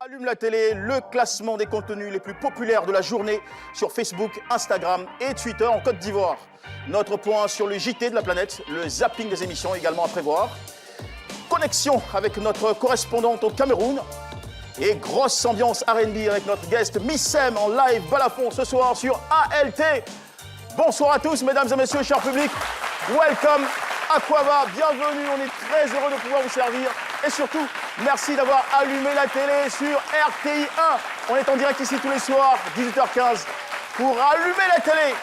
Allume la télé, le classement des contenus les plus populaires de la journée sur Facebook, Instagram et Twitter en Côte d'Ivoire. Notre point sur le JT de la planète, le zapping des émissions également à prévoir. Connexion avec notre correspondante au Cameroun. Et grosse ambiance R&B avec notre guest Missem en live balafon ce soir sur ALT. Bonsoir à tous, mesdames et messieurs, cher public. Welcome, Aquava, bienvenue. On est très heureux de pouvoir vous servir. Et surtout, merci d'avoir allumé la télé sur RTI 1. On est en direct ici tous les soirs, 18h15, pour allumer la télé.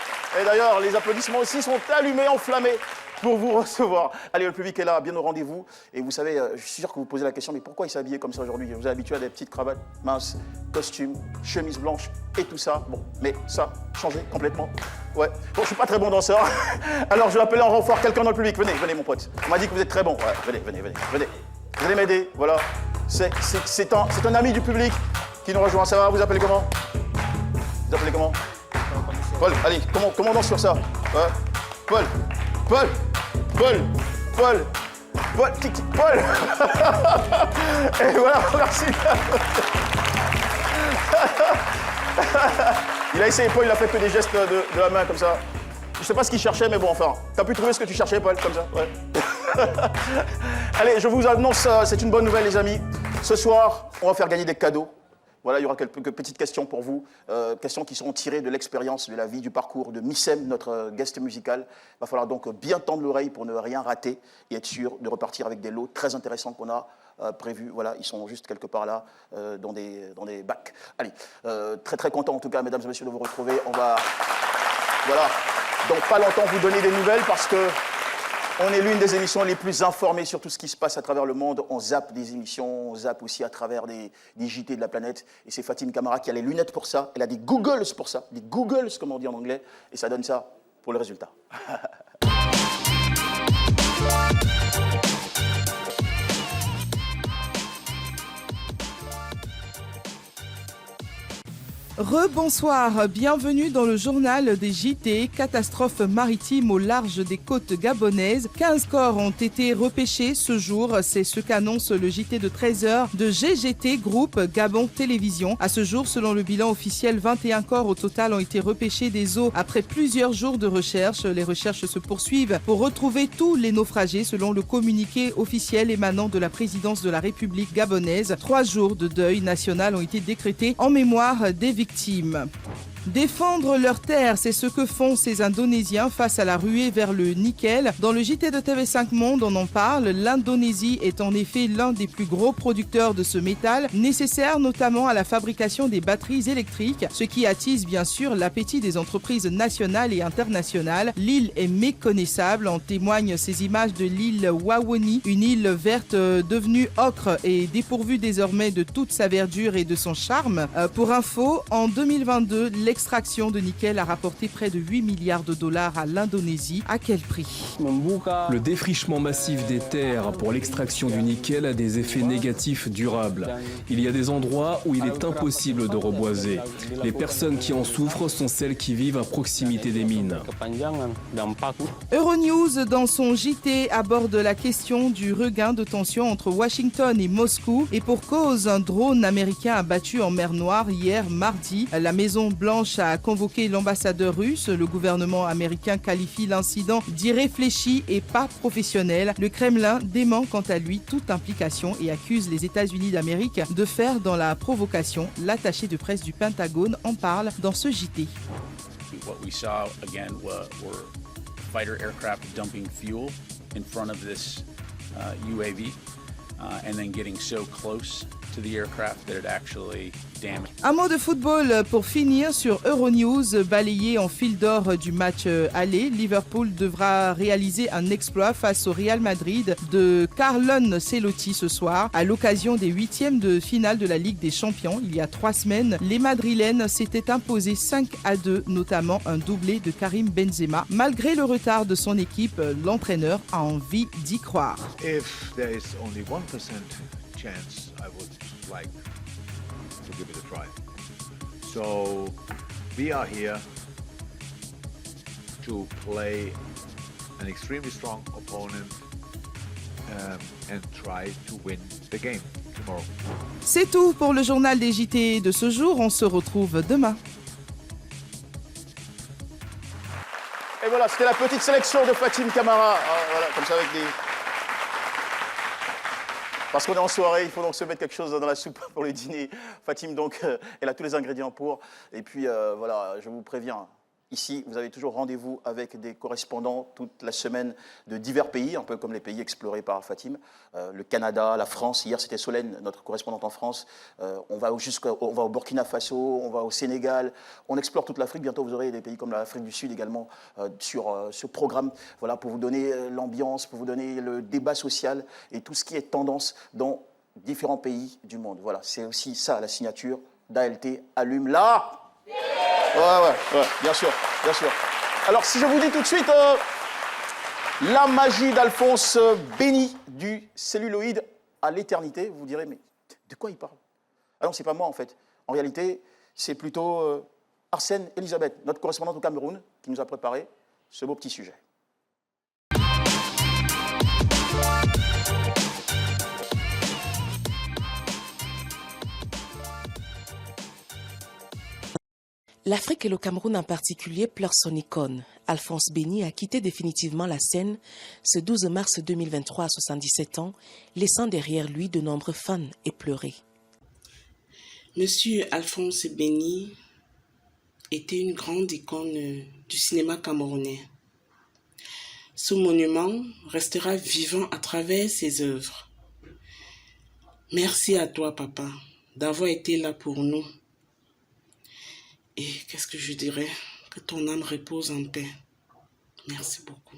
Et d'ailleurs, les applaudissements aussi sont allumés, enflammés, pour vous recevoir. Allez, le public est là, bien au rendez-vous. Et vous savez, je suis sûr que vous vous posez la question, mais pourquoi il s'est habillé comme ça aujourd'hui? Vous êtes habitué à des petites cravates minces, costumes, chemises blanches et tout ça. Bon, mais ça, changé complètement. Ouais. Bon, je suis pas très bon danseur. Alors, je vais appeler en renfort quelqu'un dans le public. Venez, venez, mon pote. On m'a dit que vous êtes très bon. Ouais, venez, venez, venez, venez. Vous allez m'aider, voilà. C'est un ami du public qui nous rejoint. Ça va, vous appelez comment? Vous appelez comment? Paul, allez, comment on danse sur ça? Ouais. Paul, Paul, Paul, Paul, Paul, Paul. Et voilà, merci. Il a essayé, Paul, il a fait que des gestes de la main comme ça. Je sais pas ce qu'il cherchait, mais bon, enfin, t'as pu trouver ce que tu cherchais, Paul, comme ça? Ouais. Allez, je vous annonce, c'est une bonne nouvelle, les amis. Ce soir, on va faire gagner des cadeaux. Voilà, il y aura quelques petites questions pour vous, questions qui seront tirées de l'expérience, de la vie, du parcours de Missem, notre guest musical. Il va falloir donc bien tendre l'oreille pour ne rien rater et être sûr de repartir avec des lots très intéressants qu'on a prévus. Voilà, ils sont juste quelque part là, dans des bacs. Allez, très très content en tout cas, mesdames et messieurs, de vous retrouver. On va, voilà, donc pas longtemps vous donner des nouvelles parce que on est l'une des émissions les plus informées sur tout ce qui se passe à travers le monde. On zappe des émissions, on zappe aussi à travers des JT de la planète. Et c'est Fatime Camara qui a les lunettes pour ça. Elle a des Googles pour ça. Des Googles, comme on dit en anglais. Et ça donne ça pour le résultat. Rebonsoir, bienvenue dans le journal des JT. Catastrophe maritime au large des côtes gabonaises. 15 corps ont été repêchés ce jour. C'est ce qu'annonce le JT de 13h de GGT Group Gabon Télévision. À ce jour, selon le bilan officiel, 21 corps au total ont été repêchés des eaux après plusieurs jours de recherche. Les recherches se poursuivent pour retrouver tous les naufragés selon le communiqué officiel émanant de la présidence de la République gabonaise. 3 jours de deuil national ont été décrétés en mémoire des victimes. Défendre leurs terres, c'est ce que font ces Indonésiens face à la ruée vers le nickel. Dans le JT de TV5 Monde, on en parle. L'Indonésie est en effet l'un des plus gros producteurs de ce métal, nécessaire notamment à la fabrication des batteries électriques, ce qui attise bien sûr l'appétit des entreprises nationales et internationales. L'île est méconnaissable, en témoignent ces images de l'île Wawoni, une île verte devenue ocre et dépourvue désormais de toute sa verdure et de son charme. Pour info, en 2022, l'extraction de nickel a rapporté près de 8 milliards de dollars à l'Indonésie. À quel prix? Le défrichement massif des terres pour l'extraction du nickel a des effets négatifs durables. Il y a des endroits où il est impossible de reboiser. Les personnes qui en souffrent sont celles qui vivent à proximité des mines. Euronews, dans son JT, aborde la question du regain de tension entre Washington et Moscou. Et pour cause, un drone américain abattu en mer Noire hier mardi. La Maison-Blanche a convoqué l'ambassadeur russe. Le gouvernement américain qualifie l'incident d'irréfléchi et pas professionnel. Le Kremlin dément quant à lui toute implication et accuse les États-Unis d'Amérique de faire dans la provocation. L'attaché de presse du Pentagone en parle dans ce JT. What we saw again were fighter aircraft dumping fuel in front of this UAV and then getting so close to the aircraft that it actually damaged. Un mot de football pour finir sur Euronews, balayé en fil d'or du match aller. Liverpool devra réaliser un exploit face au Real Madrid de Carlo Ancelotti ce soir. À l'occasion des 8e de finale de la Ligue des Champions, il y a 3 semaines, les Madrilènes s'étaient imposés 5-2, notamment un doublé de Karim Benzema. Malgré le retard de son équipe, l'entraîneur a envie d'y croire. If there is only 1% chance, I would like to give it a try. So we are here to play an extremely strong opponent and try to win the game. tomorrow. C'est tout pour le journal des JT de ce jour. On se retrouve demain. Et voilà, c'était la petite sélection de Fatim Camara. Voilà, comme ça avec des... Parce qu'on est en soirée, il faut donc se mettre quelque chose dans la soupe pour le dîner. Fatim, donc, elle a tous les ingrédients pour. Et puis, voilà, je vous préviens, ici, vous avez toujours rendez-vous avec des correspondants toute la semaine de divers pays, un peu comme les pays explorés par Fatim. Le Canada, la France, hier c'était Solène, notre correspondante en France. On va au Burkina Faso, on va au Sénégal. On explore toute l'Afrique. Bientôt, vous aurez des pays comme l'Afrique du Sud également sur ce programme. Voilà, pour vous donner l'ambiance, pour vous donner le débat social et tout ce qui est tendance dans différents pays du monde. Voilà, c'est aussi ça la signature d'ALT Allume là. Ouais, bien sûr, bien sûr. Alors, si je vous dis tout de suite, la magie d'Alphonse Béni du celluloïde à l'éternité, vous direz, mais de quoi il parle? Ah non, c'est pas moi en fait. En réalité, c'est plutôt Arsène Elisabeth, notre correspondante au Cameroun, qui nous a préparé ce beau petit sujet. L'Afrique et le Cameroun en particulier pleurent son icône. Alphonse Béni a quitté définitivement la scène ce 12 mars 2023 à 77 ans, laissant derrière lui de nombreux fans éplorés. Monsieur Alphonse Béni était une grande icône du cinéma camerounais. Ce monument restera vivant à travers ses œuvres. Merci à toi, papa, d'avoir été là pour nous. Et qu'est-ce que je dirais? Que ton âme repose en paix. Merci beaucoup.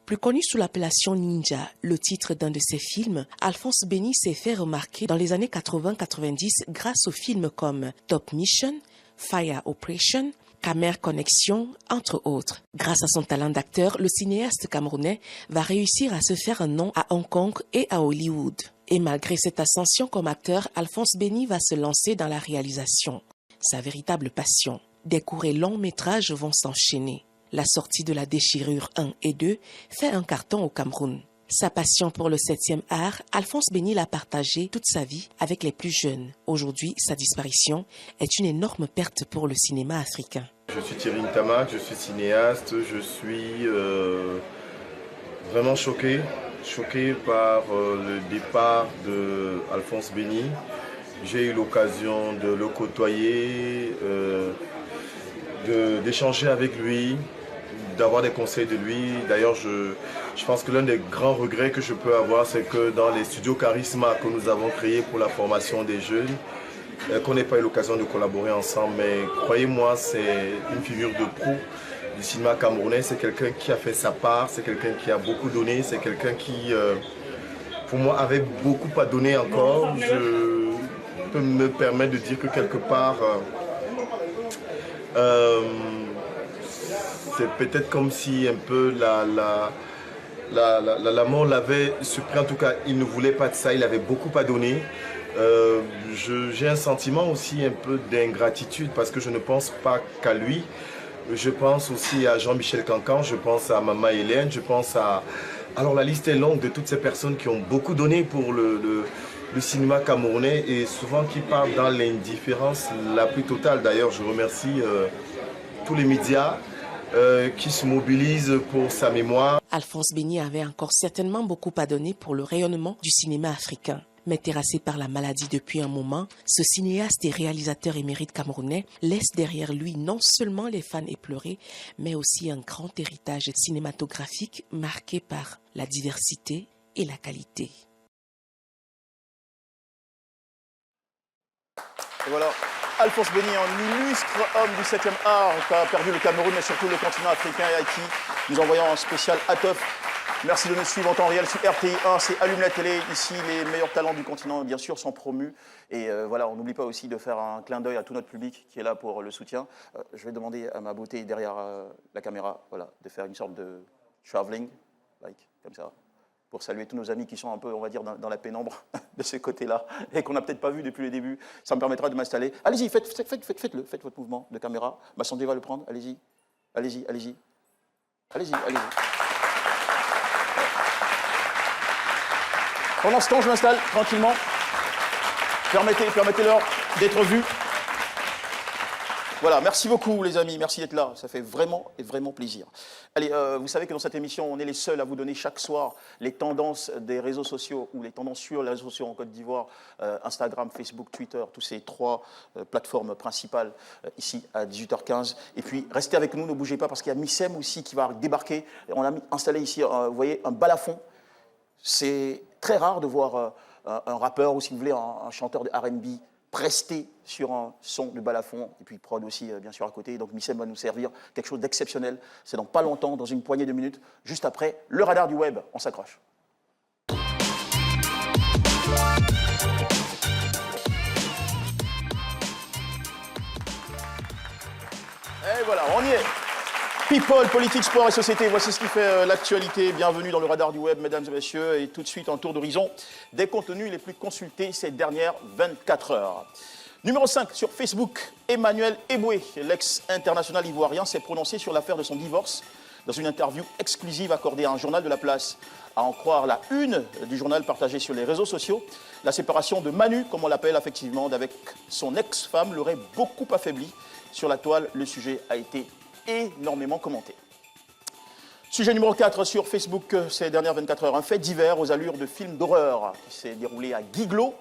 Plus connu sous l'appellation Ninja, le titre d'un de ses films, Alphonse Béni s'est fait remarquer dans les années 80-90 grâce aux films comme Top Mission, Fire Operation, Khmer Connection, entre autres. Grâce à son talent d'acteur, le cinéaste camerounais va réussir à se faire un nom à Hong Kong et à Hollywood. Et malgré cette ascension comme acteur, Alphonse Béni va se lancer dans la réalisation. Sa véritable passion. Des courts et longs métrages vont s'enchaîner. La sortie de La Déchirure 1 et 2 fait un carton au Cameroun. Sa passion pour le 7e art, Alphonse Béni l'a partagée toute sa vie avec les plus jeunes. Aujourd'hui, sa disparition est une énorme perte pour le cinéma africain. Je suis Thierry Ntamak, je suis cinéaste, je suis vraiment choqué par le départ d'Alphonse Béni. J'ai eu l'occasion de le côtoyer, d'échanger avec lui, d'avoir des conseils de lui. D'ailleurs, je pense que l'un des grands regrets que je peux avoir, c'est que dans les studios Charisma que nous avons créés pour la formation des jeunes, qu'on n'ait pas eu l'occasion de collaborer ensemble. Mais croyez-moi, c'est une figure de proue du cinéma camerounais. C'est quelqu'un qui a fait sa part, c'est quelqu'un qui a beaucoup donné, c'est quelqu'un qui, pour moi, avait beaucoup à donner encore. Je peux me permettre de dire que quelque part, c'est peut-être comme si un peu la mort l'avait surpris. En tout cas, il ne voulait pas de ça, il avait beaucoup à donner. J'ai un sentiment aussi un peu d'ingratitude parce que je ne pense pas qu'à lui. Je pense aussi à Jean-Michel Cancan, je pense à Maman Hélène, je pense à... Alors la liste est longue de toutes ces personnes qui ont beaucoup donné pour le cinéma camerounais et souvent qui partent dans l'indifférence la plus totale. D'ailleurs, je remercie tous les médias qui se mobilisent pour sa mémoire. Alphonse Béni avait encore certainement beaucoup à donner pour le rayonnement du cinéma africain. Mais terrassé par la maladie depuis un moment, ce cinéaste et réalisateur émérite camerounais laisse derrière lui non seulement les fans éplorés, mais aussi un grand héritage cinématographique marqué par la diversité et la qualité. Et voilà, Alphonse Béni, un illustre homme du 7e art qui a perdu le Cameroun, mais surtout le continent africain et à qui nous envoyons un spécial hâteuf. Merci de nous suivre en temps réel sur RTI1, c'est Allume la télé. Ici, les meilleurs talents du continent, bien sûr, sont promus. Et voilà, on n'oublie pas aussi de faire un clin d'œil à tout notre public qui est là pour le soutien. Je vais demander à ma beauté derrière la caméra, voilà, de faire une sorte de travelling, comme ça, pour saluer tous nos amis qui sont un peu, on va dire, dans la pénombre de ce côté-là et qu'on n'a peut-être pas vu depuis le début. Ça me permettra de m'installer. Allez-y, faites-le, faites votre mouvement de caméra. Ma santé va le prendre, allez-y, allez-y, allez-y. Allez-y, allez-y. Pendant ce temps, je m'installe tranquillement. Permettez-leur d'être vus. Voilà, merci beaucoup les amis, merci d'être là, ça fait vraiment plaisir. Allez, vous savez que dans cette émission, on est les seuls à vous donner chaque soir les tendances des réseaux sociaux ou les tendances sur les réseaux sociaux en Côte d'Ivoire, Instagram, Facebook, Twitter, tous ces trois plateformes principales ici à 18h15. Et puis, restez avec nous, ne bougez pas parce qu'il y a Missem aussi qui va débarquer. On a installé ici, vous voyez, un balafon. C'est très rare de voir un rappeur ou si vous voulez un chanteur de R&B presté sur un son de balafon, et puis prod aussi, bien sûr, à côté. Donc Missem va nous servir quelque chose d'exceptionnel. C'est dans pas longtemps, dans une poignée de minutes, juste après le radar du web. On s'accroche. Et voilà, on y est. People, politique, sport et société, voici ce qui fait l'actualité. Bienvenue dans le radar du web, mesdames et messieurs. Et tout de suite, un tour d'horizon des contenus les plus consultés ces dernières 24 heures. Numéro 5, sur Facebook, Emmanuel Eboué, l'ex-international ivoirien, s'est prononcé sur l'affaire de son divorce dans une interview exclusive accordée à un journal de la place. À en croire la une du journal partagé sur les réseaux sociaux, la séparation de Manu, comme on l'appelle affectivement, d'avec son ex-femme l'aurait beaucoup affaibli. Sur la toile, le sujet a été énormément commenté. Sujet numéro 4 sur Facebook ces dernières 24 heures. Un fait divers aux allures de film d'horreur qui s'est déroulé à Guiglo.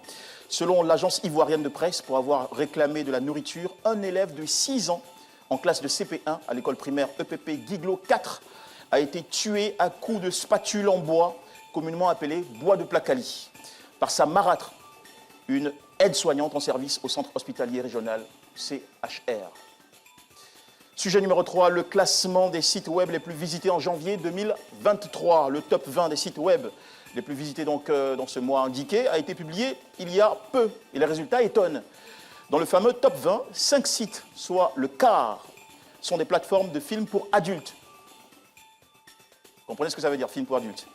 Selon l'agence ivoirienne de presse, pour avoir réclamé de la nourriture, un élève de 6 ans en classe de CP1 à l'école primaire EPP Guiglo 4 a été tué à coups de spatule en bois, communément appelé bois de Placali, par sa marâtre, une aide-soignante en service au centre hospitalier régional CHR. Sujet numéro 3, le classement des sites web les plus visités en janvier 2023. Le top 20 des sites web les plus visités donc, dans ce mois indiqué a été publié il y a peu. Et les résultats étonnent. Dans le fameux top 20, 5 sites, soit le quart, sont des plateformes de films pour adultes. Vous comprenez ce que ça veut dire, film pour adultes?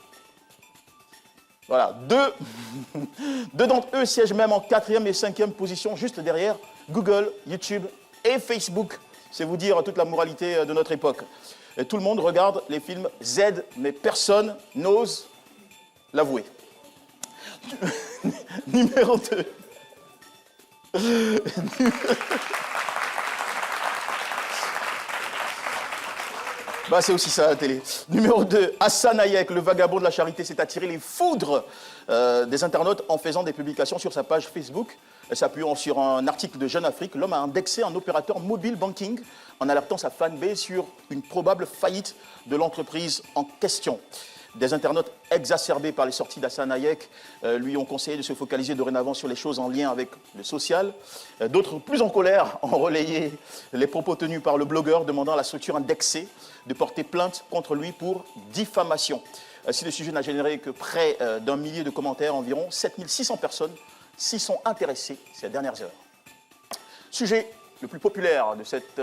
Voilà, deux d'entre eux siègent même en 4e et 5e position, juste derrière Google, YouTube et Facebook. C'est vous dire toute la moralité de notre époque. Et tout le monde regarde les films Z, mais personne n'ose l'avouer. Numéro 2. Bah, c'est aussi ça, la télé. Numéro 2, Hassan Hayek, le vagabond de la charité, s'est attiré les foudres des internautes en faisant des publications sur sa page Facebook. S'appuyant sur un article de Jeune Afrique, l'homme a indexé un opérateur mobile banking en alertant sa fanbase sur une probable faillite de l'entreprise en question. Des internautes exacerbés par les sorties d'Hassan Hayek lui ont conseillé de se focaliser dorénavant sur les choses en lien avec le social. D'autres, plus en colère, ont relayé les propos tenus par le blogueur demandant à la structure indexée de porter plainte contre lui pour diffamation. Si le sujet n'a généré que près d'un millier de commentaires, environ 7600 personnes s'y sont intéressés ces dernières heures. Sujet le plus populaire de cette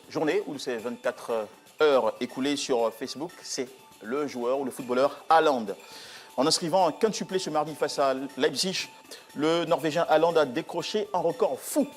journée ou de ces 24 heures écoulées sur Facebook, c'est le joueur ou le footballeur Haaland. En inscrivant un quintuplé ce mardi face à Leipzig, le Norvégien Haaland a décroché un record fou.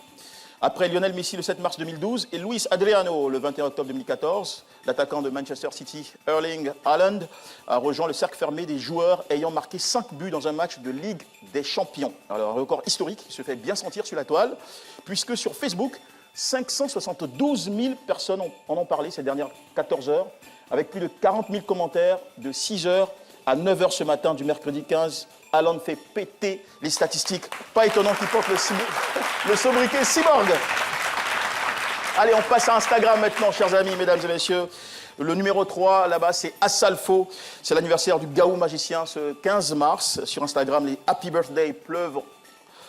Après Lionel Messi le 7 mars 2012 et Luis Adriano le 21 octobre 2014, l'attaquant de Manchester City, Erling Haaland, a rejoint le cercle fermé des joueurs ayant marqué 5 buts dans un match de Ligue des Champions. Alors, un record historique qui se fait bien sentir sur la toile, puisque sur Facebook, 572 000 personnes en ont parlé ces dernières 14 heures, avec plus de 40 000 commentaires de 6 h à 9 h ce matin du mercredi 15. Haaland fait péter les statistiques. Pas étonnant qu'il porte le sobriquet Cyborg. Allez, on passe à Instagram maintenant, chers amis, mesdames et messieurs. Le numéro 3, là-bas, c'est Assalfo. C'est l'anniversaire du Gaou magicien ce 15 mars. Sur Instagram, les Happy Birthday pleuvent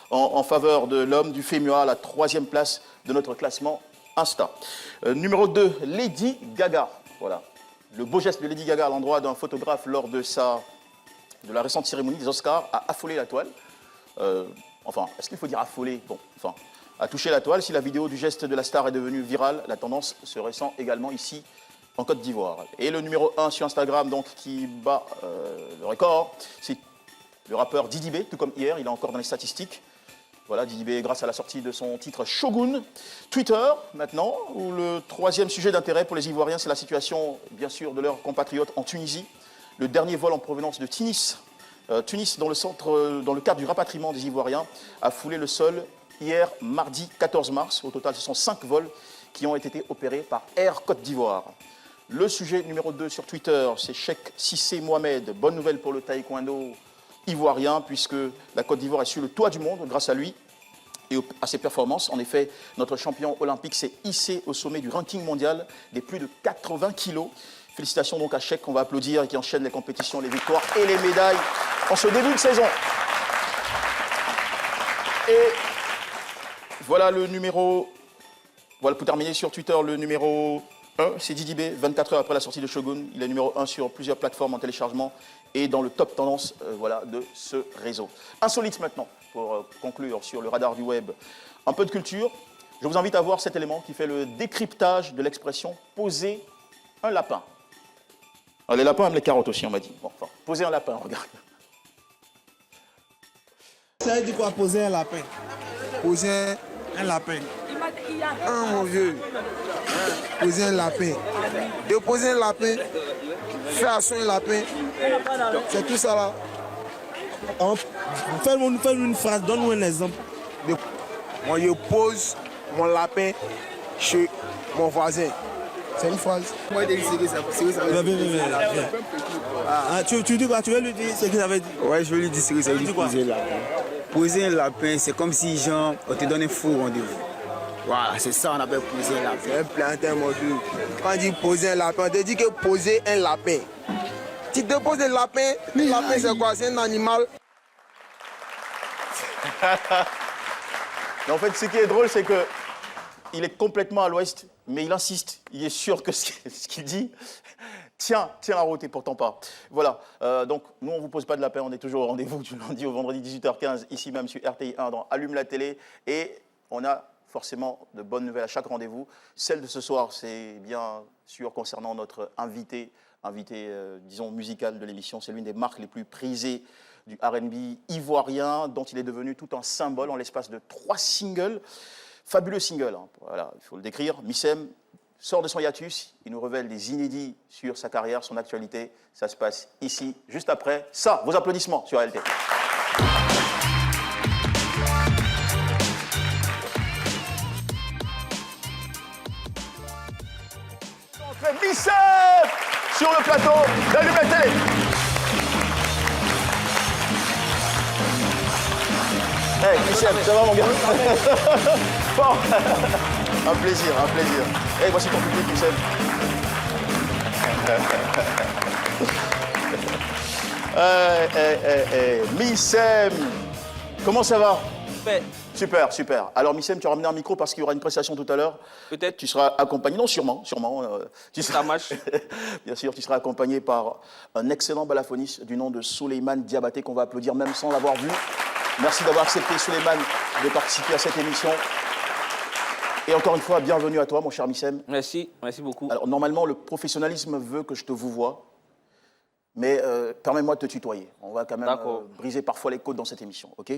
en faveur de l'homme du FEMUA à la 3e place de notre classement Insta. Numéro 2, Lady Gaga. Voilà. Le beau geste de Lady Gaga à l'endroit d'un photographe lors de la récente cérémonie des Oscars a affolé la toile. Enfin, est-ce qu'il faut dire affolé? Bon, enfin, a touché la toile. Si la vidéo du geste de la star est devenue virale, la tendance se ressent également ici en Côte d'Ivoire. Et le numéro 1 sur Instagram, donc, qui bat le record, c'est le rappeur Didi B, tout comme hier, il est encore dans les statistiques. Voilà, Didi B, grâce à la sortie de son titre Shogun. Twitter, maintenant, où le 3e sujet d'intérêt pour les Ivoiriens, c'est la situation, bien sûr, de leurs compatriotes en Tunisie. Le dernier vol en provenance de Tunis Tunis, dans le cadre du rapatriement des Ivoiriens, a foulé le sol hier, mardi 14 mars. Au total, ce sont 5 vols qui ont été opérés par Air Côte d'Ivoire. Le sujet numéro 2 sur Twitter, c'est Cheikh Cissé Mohamed. Bonne nouvelle pour le taekwondo ivoirien, puisque la Côte d'Ivoire est sur le toit du monde grâce à lui et à ses performances. En effet, notre champion olympique s'est hissé au sommet du ranking mondial des plus de 80 kilos. Félicitations donc à Cheikh, qu'on va applaudir et qui enchaîne les compétitions, les victoires et les médailles en ce début de saison. Et voilà le numéro... Voilà, pour terminer sur Twitter, le numéro 1, c'est Didi B, 24 heures après la sortie de Shogun. Il est numéro 1 sur plusieurs plateformes en téléchargement et dans le top tendance de ce réseau. Insolite maintenant, pour conclure sur le radar du web. Un peu de culture. Je vous invite à voir cet élément qui fait le décryptage de l'expression « poser un lapin ». Alors, les lapins aiment les carottes aussi, on m'a dit. Bon, enfin, poser un lapin, regarde. Ça veut dire quoi, poser un lapin? Poser un lapin. Ah mon vieux, poser un lapin. Déposer un lapin, faire asseoir un lapin, c'est tout ça là. Fais-nous une phrase, donne-nous un exemple. Moi je pose mon lapin chez mon voisin. C'est une phrase. Moi je dis ce que ça veut dire. Tu dis quoi? Tu veux lui dire ce que ça veut dire? Ouais, je veux lui dire ce que ça veut dire poser un lapin. Poser un lapin, c'est comme si genre, on te donne un faux rendez-vous. Voilà, c'est ça on appelle poser un lapin. C'est un plantain, mon Dieu. Quand on dit poser un lapin, on te dit que poser un lapin. Tu déposes un lapin c'est quoi? C'est un animal. Mais en fait, ce qui est drôle, c'est qu'il est complètement à l'ouest, mais il insiste. Il est sûr que ce qu'il dit tient la route et pourtant pas. Voilà, donc nous, on ne vous pose pas de lapin, on est toujours au rendez-vous du lundi au vendredi 18h15, ici même sur RTI 1 dans Allume la télé. Et on a forcément de bonnes nouvelles à chaque rendez-vous. Celle de ce soir, c'est bien sûr concernant notre invité disons, musical de l'émission. C'est l'une des marques les plus prisées du R&B ivoirien, dont il est devenu tout un symbole en l'espace de 3 singles. Fabuleux singles, hein. Voilà, il faut le décrire. Missem sort de son hiatus, il nous révèle des inédits sur sa carrière, son actualité. Ça se passe ici, juste après ça. Vos applaudissements sur ALT. Missem sur le plateau d'Allume la télé. Hey, Missem, ça va mon gars? Bon. Un plaisir, un plaisir. Hey, voici ton public, Missem. Missem, comment ça va? Super, super. Alors, Missem, tu as ramené un micro parce qu'il y aura une prestation tout à l'heure. Peut-être. Tu seras accompagné, non, sûrement. Ça marche. Bien sûr, tu seras accompagné par un excellent balafoniste du nom de Souleymane Diabaté, qu'on va applaudir même sans l'avoir vu. Merci d'avoir accepté, Souleymane, de participer à cette émission. Et encore une fois, bienvenue à toi, mon cher Missem. Merci beaucoup. Alors, normalement, le professionnalisme veut que je te vouvoie, mais permets-moi de te tutoyer. On va quand même briser parfois les côtes dans cette émission, ok?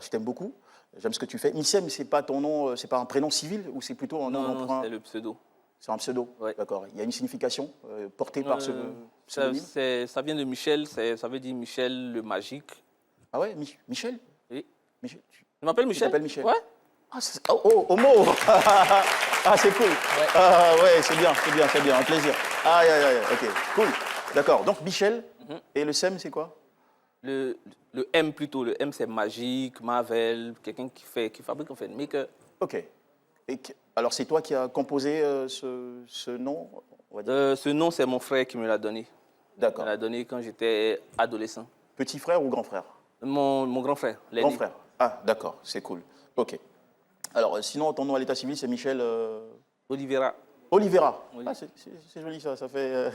Je t'aime beaucoup, j'aime ce que tu fais. Missem, c'est pas ton nom, c'est pas un prénom civil ou c'est plutôt un nom d'emprunt? Non, c'est le pseudo. C'est un pseudo, ouais. D'accord. Il y a une signification portée par ce pseudonyme? Ça vient de Michel, ça veut dire Michel le magique. Ah ouais, Michel? Oui. Michel, Tu m'appelles Michel? Tu t'appelles Michel? Ouais. Ah, homo. Ah, c'est cool. Ouais. Ah ouais, c'est bien, un plaisir. Aïe, ok, cool. D'accord, donc Michel, et le SEM, c'est quoi? Le M plutôt, le M c'est magique, Marvel, quelqu'un qui fabrique en fait, maker. Ok. Alors c'est toi qui as composé ce nom, on va dire? Ce nom, c'est mon frère qui me l'a donné. D'accord. Il me l'a donné quand j'étais adolescent. Petit frère ou grand frère? Mon grand frère. Grand frère. Ah, d'accord, c'est cool. Ok. Alors, sinon, ton nom à l'état civil, c'est Michel... Olivera. Olivera. Oui. Ah, c'est joli ça fait,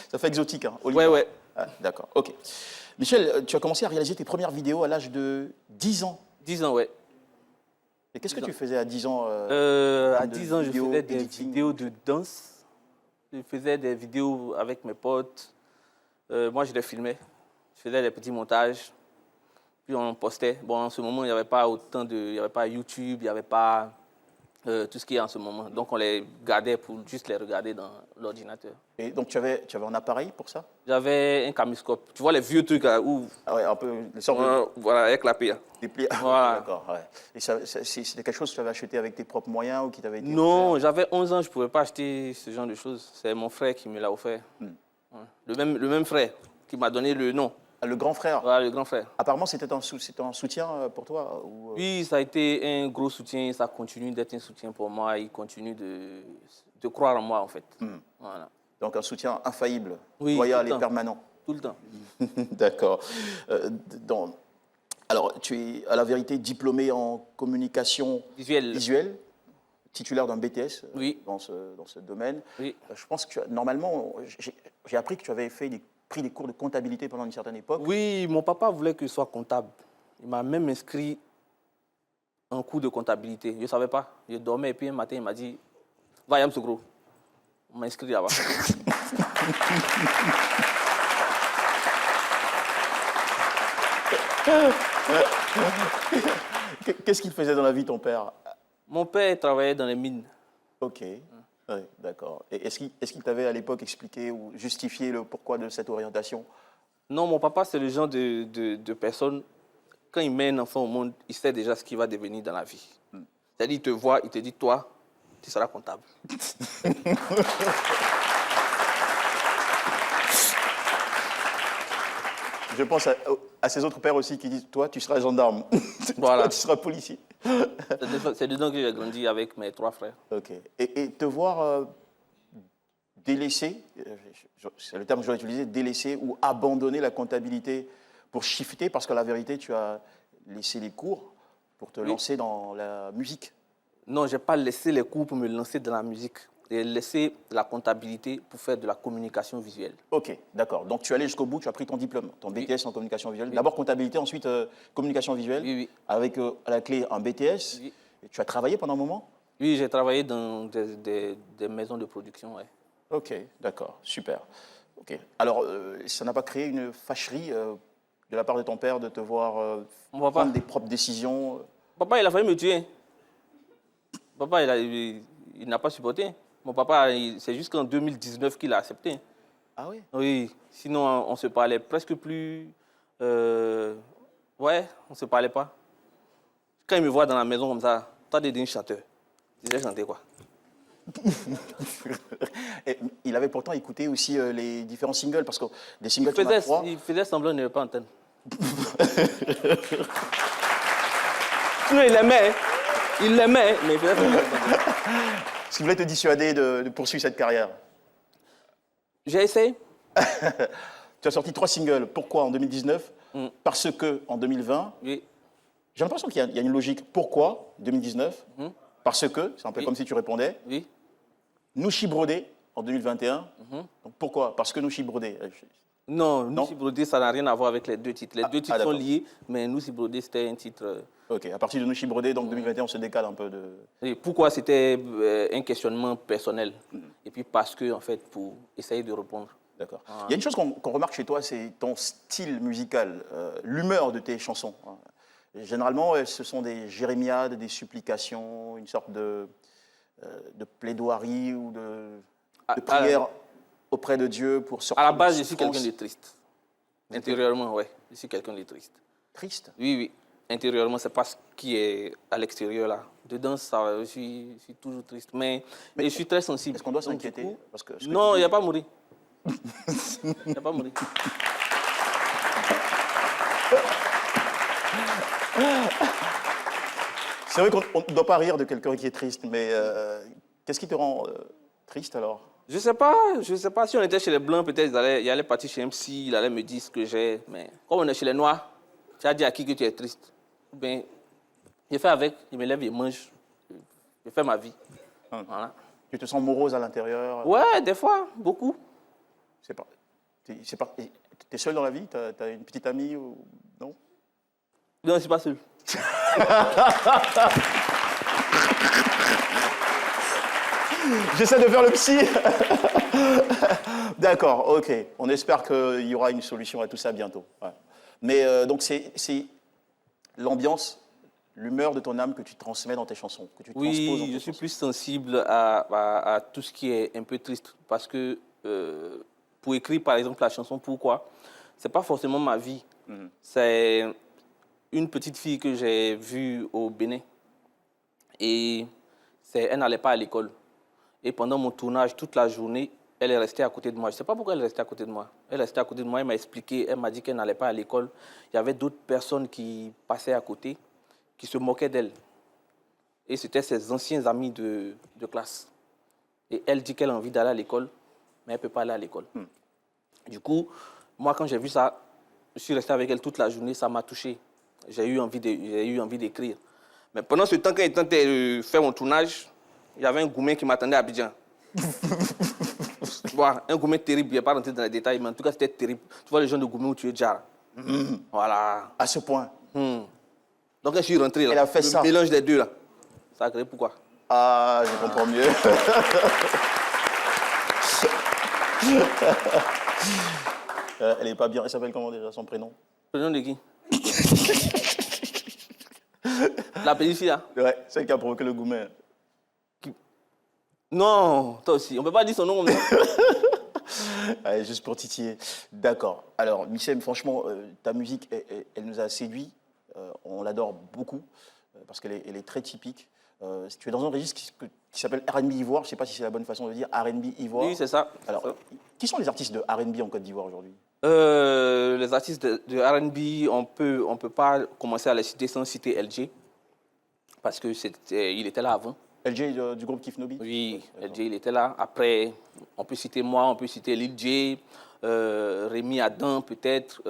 ça fait exotique. Hein, ouais. Ah, d'accord, ok. Michel, tu as commencé à réaliser tes premières vidéos à l'âge de 10 ans. 10 ans, ouais. Et qu'est-ce que tu faisais à 10 ans À 10 ans, je faisais des vidéos de danse. Je faisais des vidéos avec mes potes. Moi, je les filmais. Je faisais des petits montages. Puis on postait. Bon, en ce moment, il n'y avait pas autant de... Il n'y avait pas YouTube, il n'y avait pas tout ce qui est en ce moment. Donc, on les gardait pour juste les regarder dans l'ordinateur. Et donc, tu avais un appareil pour ça? J'avais un caméscope. Tu vois les vieux trucs là, où... Ah ouais, un peu... Voilà, avec la pile. Des plis. Voilà. D'accord, ouais. Et c'était quelque chose que tu avais acheté avec tes propres moyens ou qui t'avait été Non, offert? j'avais 11 ans, je ne pouvais pas acheter ce genre de choses. C'est mon frère qui me l'a offert. Ouais. Le même frère qui m'a donné le nom. Le grand frère? Voilà, le grand frère. Apparemment, c'était un soutien pour toi ou... Oui, ça a été un gros soutien. Ça continue d'être un soutien pour moi. Il continue de croire en moi, en fait. Voilà. Donc, un soutien infaillible, oui, loyal et permanent. Tout le temps. D'accord. Alors, tu es à la vérité diplômé en communication visuelle, titulaire d'un BTS dans ce domaine. Oui. Je pense que normalement, j'ai appris que tu avais pris des cours de comptabilité pendant une certaine époque. Oui, mon papa voulait que je sois comptable. Il m'a même inscrit en cours de comptabilité. Je ne savais pas. Je dormais et puis un matin, il m'a dit « Va, Yamsoukro ». On m'a inscrit là-bas. Qu'est-ce qu'il faisait dans la vie, ton père? Mon père travaillait dans les mines. Ok, oui, d'accord. Et est-ce qu'il t'avait à l'époque expliqué ou justifié le pourquoi de cette orientation? Non, mon papa, c'est le genre de personne, quand il met un enfant au monde, il sait déjà ce qu'il va devenir dans la vie. C'est-à-dire, il te voit, il te dit, toi, tu seras comptable. Je pense à ces autres pères aussi qui disent, toi, tu seras gendarme, Voilà. toi, tu seras policier. C'est dedans que j'ai grandi avec mes 3 frères. Ok. Et te voir délaisser, c'est le terme que j'aurais utilisé, délaisser ou abandonner la comptabilité pour shifter, parce qu'à la vérité, tu as laissé les cours pour te lancer dans la musique. Non, je n'ai pas laissé les cours pour me lancer dans la musique. J'ai laissé la comptabilité pour faire de la communication visuelle. Ok, d'accord. Donc tu es allé jusqu'au bout, tu as pris ton diplôme, ton BTS en communication visuelle. D'abord comptabilité, ensuite communication visuelle, avec à la clé un BTS. Et tu as travaillé pendant un moment? Oui, j'ai travaillé dans des maisons de production. Ouais. Ok, d'accord, super. Ok. Alors, ça n'a pas créé une fâcherie de la part de ton père de te voir prendre des propres décisions? Papa, il a failli me tuer. Papa, il n'a pas supporté. Mon papa, c'est jusqu'en 2019 qu'il a accepté. Ah oui? Oui, sinon on se parlait presque plus. Ouais, on ne se parlait pas. Quand il me voit dans la maison comme ça, toi, t'es un chanteur. Il disait chanter quoi? Et il avait pourtant écouté aussi les différents singles, parce que des singles, il faisait semblant de ne pas entendre. Sinon, il l'aimait. Il l'aimait, mais il faisait semblant de ne pas entendre. Est-ce qu'il voulait te dissuader de poursuivre cette carrière? J'ai essayé. Tu as sorti 3 singles. Pourquoi en 2019? Parce que en 2020. Oui. J'ai l'impression qu'il y a une logique. Pourquoi 2019? Parce que, c'est un peu comme si tu répondais. Oui. Nouchi Brodé en 2021. Donc pourquoi? Parce que Nouchi Brodé. Non, Nouchi Brodé, ça n'a rien à voir avec les 2 titres. Les 2 titres sont liés, mais Nouchi Brodé, c'était un titre... Ok, à partir de Nouchi Brodé, donc 2021, on se décale un peu de... Et pourquoi? C'était un questionnement personnel. Et puis parce que, en fait, pour essayer de répondre. D'accord. Il y a une chose qu'on remarque chez toi, c'est ton style musical, l'humeur de tes chansons. Généralement, ce sont des jérémiades, des supplications, une sorte de plaidoirie ou de prière auprès de Dieu pour sortir. À la base, je suis quelqu'un de triste. Intérieurement, oui. Je suis quelqu'un de triste. Triste? Oui, oui. Intérieurement, c'est pas ce qui est à l'extérieur là. Dedans, ça, je suis toujours triste. Mais je suis très sensible. Est-ce qu'on doit s'inquiéter? Non, il n'y a pas à mourir. Il n'y a pas à mourir. C'est vrai qu'on ne doit pas rire de quelqu'un qui est triste, mais qu'est-ce qui te rend triste alors? Je sais pas. Si on était chez les Blancs, peut-être il allait partir chez MC, il allait me dire ce que j'ai. Mais comme on est chez les Noirs, tu as dit à qui que tu es triste? Ben, je fais avec, je me lève, je mange, je fais ma vie. Voilà. Tu te sens morose à l'intérieur? Ouais, des fois, beaucoup. T'es seul dans la vie? T'as une petite amie ou non? Non, je suis pas seul. J'essaie de faire le psy. D'accord, ok. On espère qu'il y aura une solution à tout ça bientôt. Ouais. Mais donc c'est l'ambiance l'humeur de ton âme que tu transmets dans tes chansons, que tu transposes dans Oui, tes je suis chansons. plus sensible à tout ce qui est un peu triste. Parce que pour écrire, par exemple, la chanson Pourquoi, c'est pas forcément ma vie. C'est une petite fille que j'ai vue au Bénin. Et elle n'allait pas à l'école. Et pendant mon tournage, toute la journée, elle est restée à côté de moi. Je ne sais pas pourquoi elle est restée à côté de moi. Elle est restée à côté de moi, elle m'a expliqué, elle m'a dit qu'elle n'allait pas à l'école. Il y avait d'autres personnes qui passaient à côté, qui se moquaient d'elle. Et c'était ses anciens amis de classe. Et elle dit qu'elle a envie d'aller à l'école, mais elle ne peut pas aller à l'école. Du coup, moi, quand j'ai vu ça, je suis resté avec elle toute la journée, ça m'a touché. J'ai eu envie d'écrire. Mais pendant ce temps, quand il tentait de faire mon tournage, il y avait un Goumen qui m'attendait à Abidjan. Voilà, un Goumen terrible, je ne vais pas rentrer dans les détails, mais en tout cas, c'était terrible. Tu vois les gens de Goumen où tu es déjà. Voilà. À ce point. Donc, quand je suis rentré, là, Elle a fait ça. le mélange des deux, là, ça a créé pourquoi. Ah, je comprends mieux. Elle est pas bien. Elle s'appelle comment déjà, son prénom? Prénom de qui? La petite fille, là? Ouais, celle qui a provoqué le Goumen. Non, toi aussi. On ne peut pas dire son nom comme ça. Allez, juste pour titiller. D'accord. Alors, Michem, franchement, ta musique, elle nous a séduits. On l'adore beaucoup parce qu'elle est très typique. Tu es dans un registre qui s'appelle R&B Ivoire. Je ne sais pas si c'est la bonne façon de dire R&B Ivoire. Oui, c'est ça. Alors, qui sont les artistes de R&B en Côte d'Ivoire aujourd'hui? Les artistes de R&B, on peut pas commencer à les citer sans citer LJ. Parce qu'il était là avant. LJ du groupe Kif Nobi? Oui, LJ, il était là. Après, on peut citer moi, on peut citer Lil J, Rémi Adam peut-être,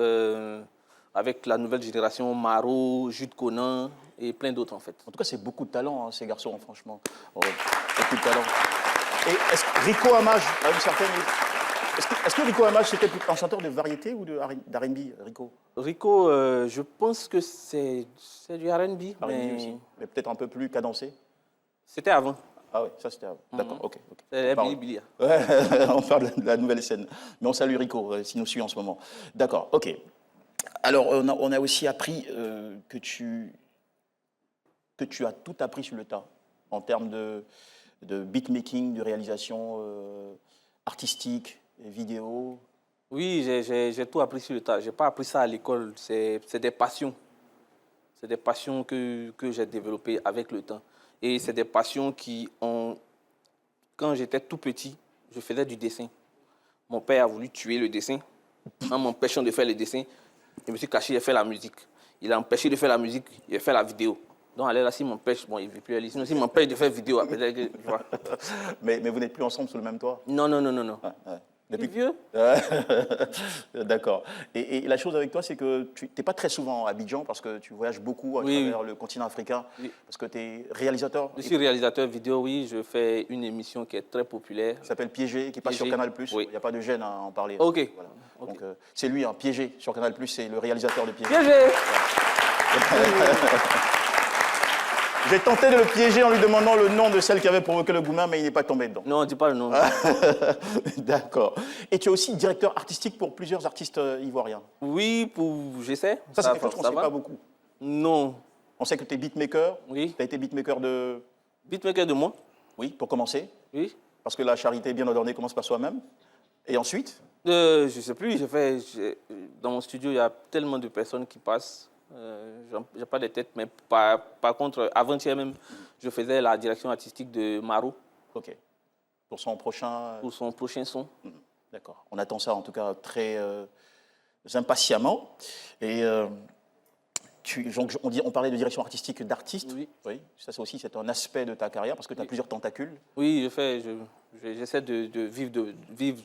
avec la nouvelle génération, Maro, Jude Conan et plein d'autres en fait. En tout cas, c'est beaucoup de talent, hein, ces garçons, franchement. Beaucoup de talent. Et est-ce que Rico Hamage, à une certaine... Est-ce que Rico Hamage, c'était un chanteur de variété ou d'R&B, Rico? Rico, je pense que c'est du R&B. R&B aussi, mais peut-être un peu plus cadencé. C'était avant. Ah oui, ça c'était avant. D'accord, ok. C'est Billy. Ouais, on parle de la nouvelle scène. Mais on salue Rico, s'il nous suit en ce moment. D'accord, ok. Alors, on a aussi appris que tu as tout appris sur le tas en termes de beatmaking, de réalisation artistique, vidéo. Oui, j'ai tout appris sur le tas. Je n'ai pas appris ça à l'école. C'est des passions. C'est des passions que j'ai développées avec le temps. Et c'est des passions qui ont... Quand j'étais tout petit, je faisais du dessin. Mon père a voulu tuer le dessin. En m'empêchant de faire le dessin, je me suis caché, j'ai fait la musique. Il a empêché de faire la musique, j'ai fait la vidéo. Donc, là, s'il m'empêche, bon, il ne veut plus aller. Sinon, s'il m'empêche de faire vidéo, après, mais vous n'êtes plus ensemble sous le même toit? Non. Ouais. Depuis vieux. D'accord. Et la chose avec toi, c'est que tu n'es pas très souvent à Abidjan parce que tu voyages beaucoup à travers le continent africain. Oui. Parce que tu es réalisateur. Je suis réalisateur vidéo, oui. Je fais une émission qui est très populaire. Qui s'appelle Piégé, qui passe sur Canal+. Oui. Il n'y a pas de gêne à en parler. Ok. Voilà. Donc, c'est lui, hein, Piégé, sur Canal+, c'est le réalisateur de Piégé. Piégé. J'ai tenté de le piéger en lui demandant le nom de celle qui avait provoqué le Goumen, mais il n'est pas tombé dedans. Non, dis pas le nom. D'accord. Et tu es aussi directeur artistique pour plusieurs artistes ivoiriens. Oui, j'essaie. Ça c'est quelque chose qu'on ne sait pas beaucoup. Non. On sait que tu es beatmaker. Oui. Tu as été beatmaker de... Beatmaker de moi. Oui, pour commencer. Oui. Parce que la charité bien ordonnée commence par soi-même. Et ensuite je ne sais plus. Dans mon studio, il y a tellement de personnes qui passent. Je n'ai pas de tête, mais par contre, avant-hier même, je faisais la direction artistique de Maro. Ok. Pour son prochain... Pour son prochain son. D'accord. On attend ça en tout cas très impatiemment. Et on parlait de direction artistique d'artiste. Oui. Oui. Ça aussi, c'est un aspect de ta carrière parce que tu as plusieurs tentacules. Oui, j'essaie de vivre,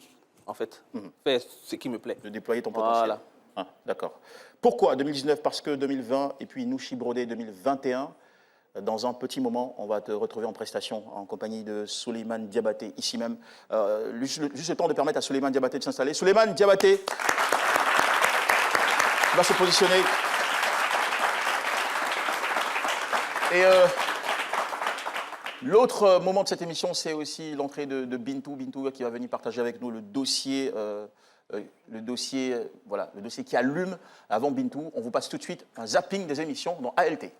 en fait, faire ce qui me plaît. De déployer ton potentiel. Voilà. Ah, d'accord. Pourquoi 2019? Parce que 2020 et puis Nouchi Brodé 2021. Dans un petit moment, on va te retrouver en prestation en compagnie de Souleymane Diabaté, ici même. Juste le temps de permettre à Souleymane Diabaté de s'installer. Souleymane Diabaté va se positionner. Et l'autre moment de cette émission, c'est aussi l'entrée de Bintou. Bintou qui va venir partager avec nous le dossier qui allume. Avant Bintou, on vous passe tout de suite un zapping des émissions dans ALT.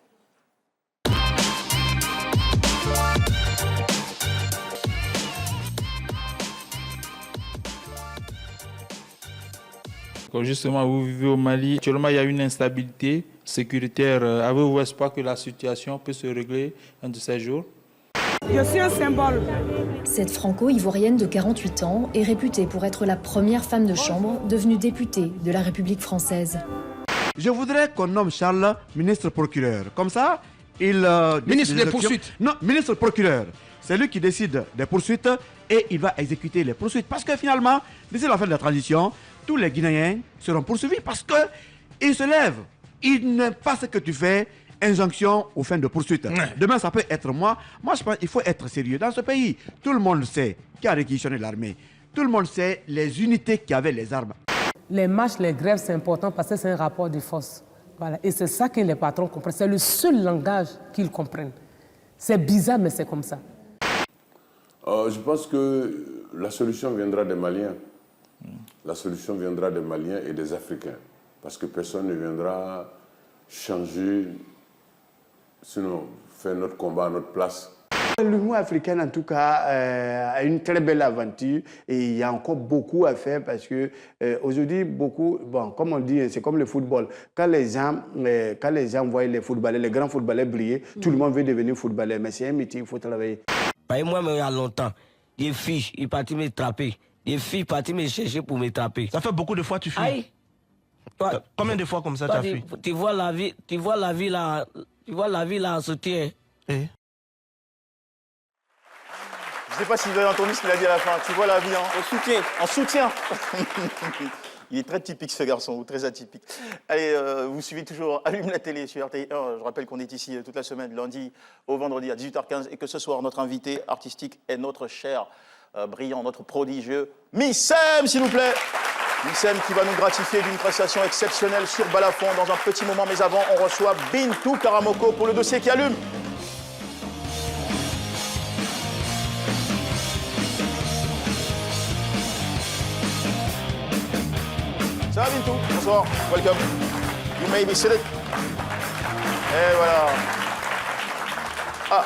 Quand justement vous vivez au Mali, actuellement il y a une instabilité sécuritaire. Avez-vous espoir que la situation peut se régler un de ces jours? Je suis un symbole. Cette franco-ivoirienne de 48 ans est réputée pour être la première femme de chambre devenue députée de la République française. Je voudrais qu'on nomme Charles ministre-procureur. Comme ça, il... ministre des poursuites. Non, ministre-procureur. C'est lui qui décide des poursuites et il va exécuter les poursuites. Parce que finalement, d'ici la fin de la transition, tous les Guinéens seront poursuivis parce qu'ils se lèvent. Ils n'aiment pas ce que tu fais, injonction aux fins de poursuite. Demain, ça peut être moi. Moi, je pense qu'il faut être sérieux. Dans ce pays, tout le monde sait qui a réquisitionné l'armée. Tout le monde sait les unités qui avaient les armes. Les marches, les grèves, c'est important parce que c'est un rapport de force. Voilà. Et c'est ça que les patrons comprennent. C'est le seul langage qu'ils comprennent. C'est bizarre, mais c'est comme ça. Je pense que la solution viendra des Maliens. La solution viendra des Maliens et des Africains. Parce que personne ne viendra changer, sinon faire notre combat à notre place. L'Union africaine, en tout cas, a une très belle aventure et il y a encore beaucoup à faire parce que aujourd'hui, comme on dit, c'est comme le football. Quand les gens voient les footballeurs, les grands footballeurs briller, tout le monde veut devenir footballeur. Mais c'est un métier, il faut travailler. Moi, il y a longtemps, des filles, ils partent me trapper. Des filles partent me chercher pour me trapper. Ça fait beaucoup de fois que tu fuis. Aïe. Combien de fois comme ça tu as fui? Tu vois la vie là, en soutien. Je ne sais pas si vous avez entendu ce qu'il a dit à la fin. Tu vois la vie en soutien. En soutien. Il est très typique ce garçon, ou très atypique. Allez, vous suivez toujours Allume la télé sur RTI1. Je rappelle qu'on est ici toute la semaine, lundi au vendredi à 18h15, et que ce soir, notre invité artistique est notre cher, brillant, notre prodigieux Missem, s'il vous plaît. Missem qui va nous gratifier d'une prestation exceptionnelle sur Balafon dans un petit moment. Mais avant, on reçoit Bintou Karamoko pour le dossier qui allume. Ça va Bintou? Bonsoir, welcome. You may be seated. Et voilà. Ah,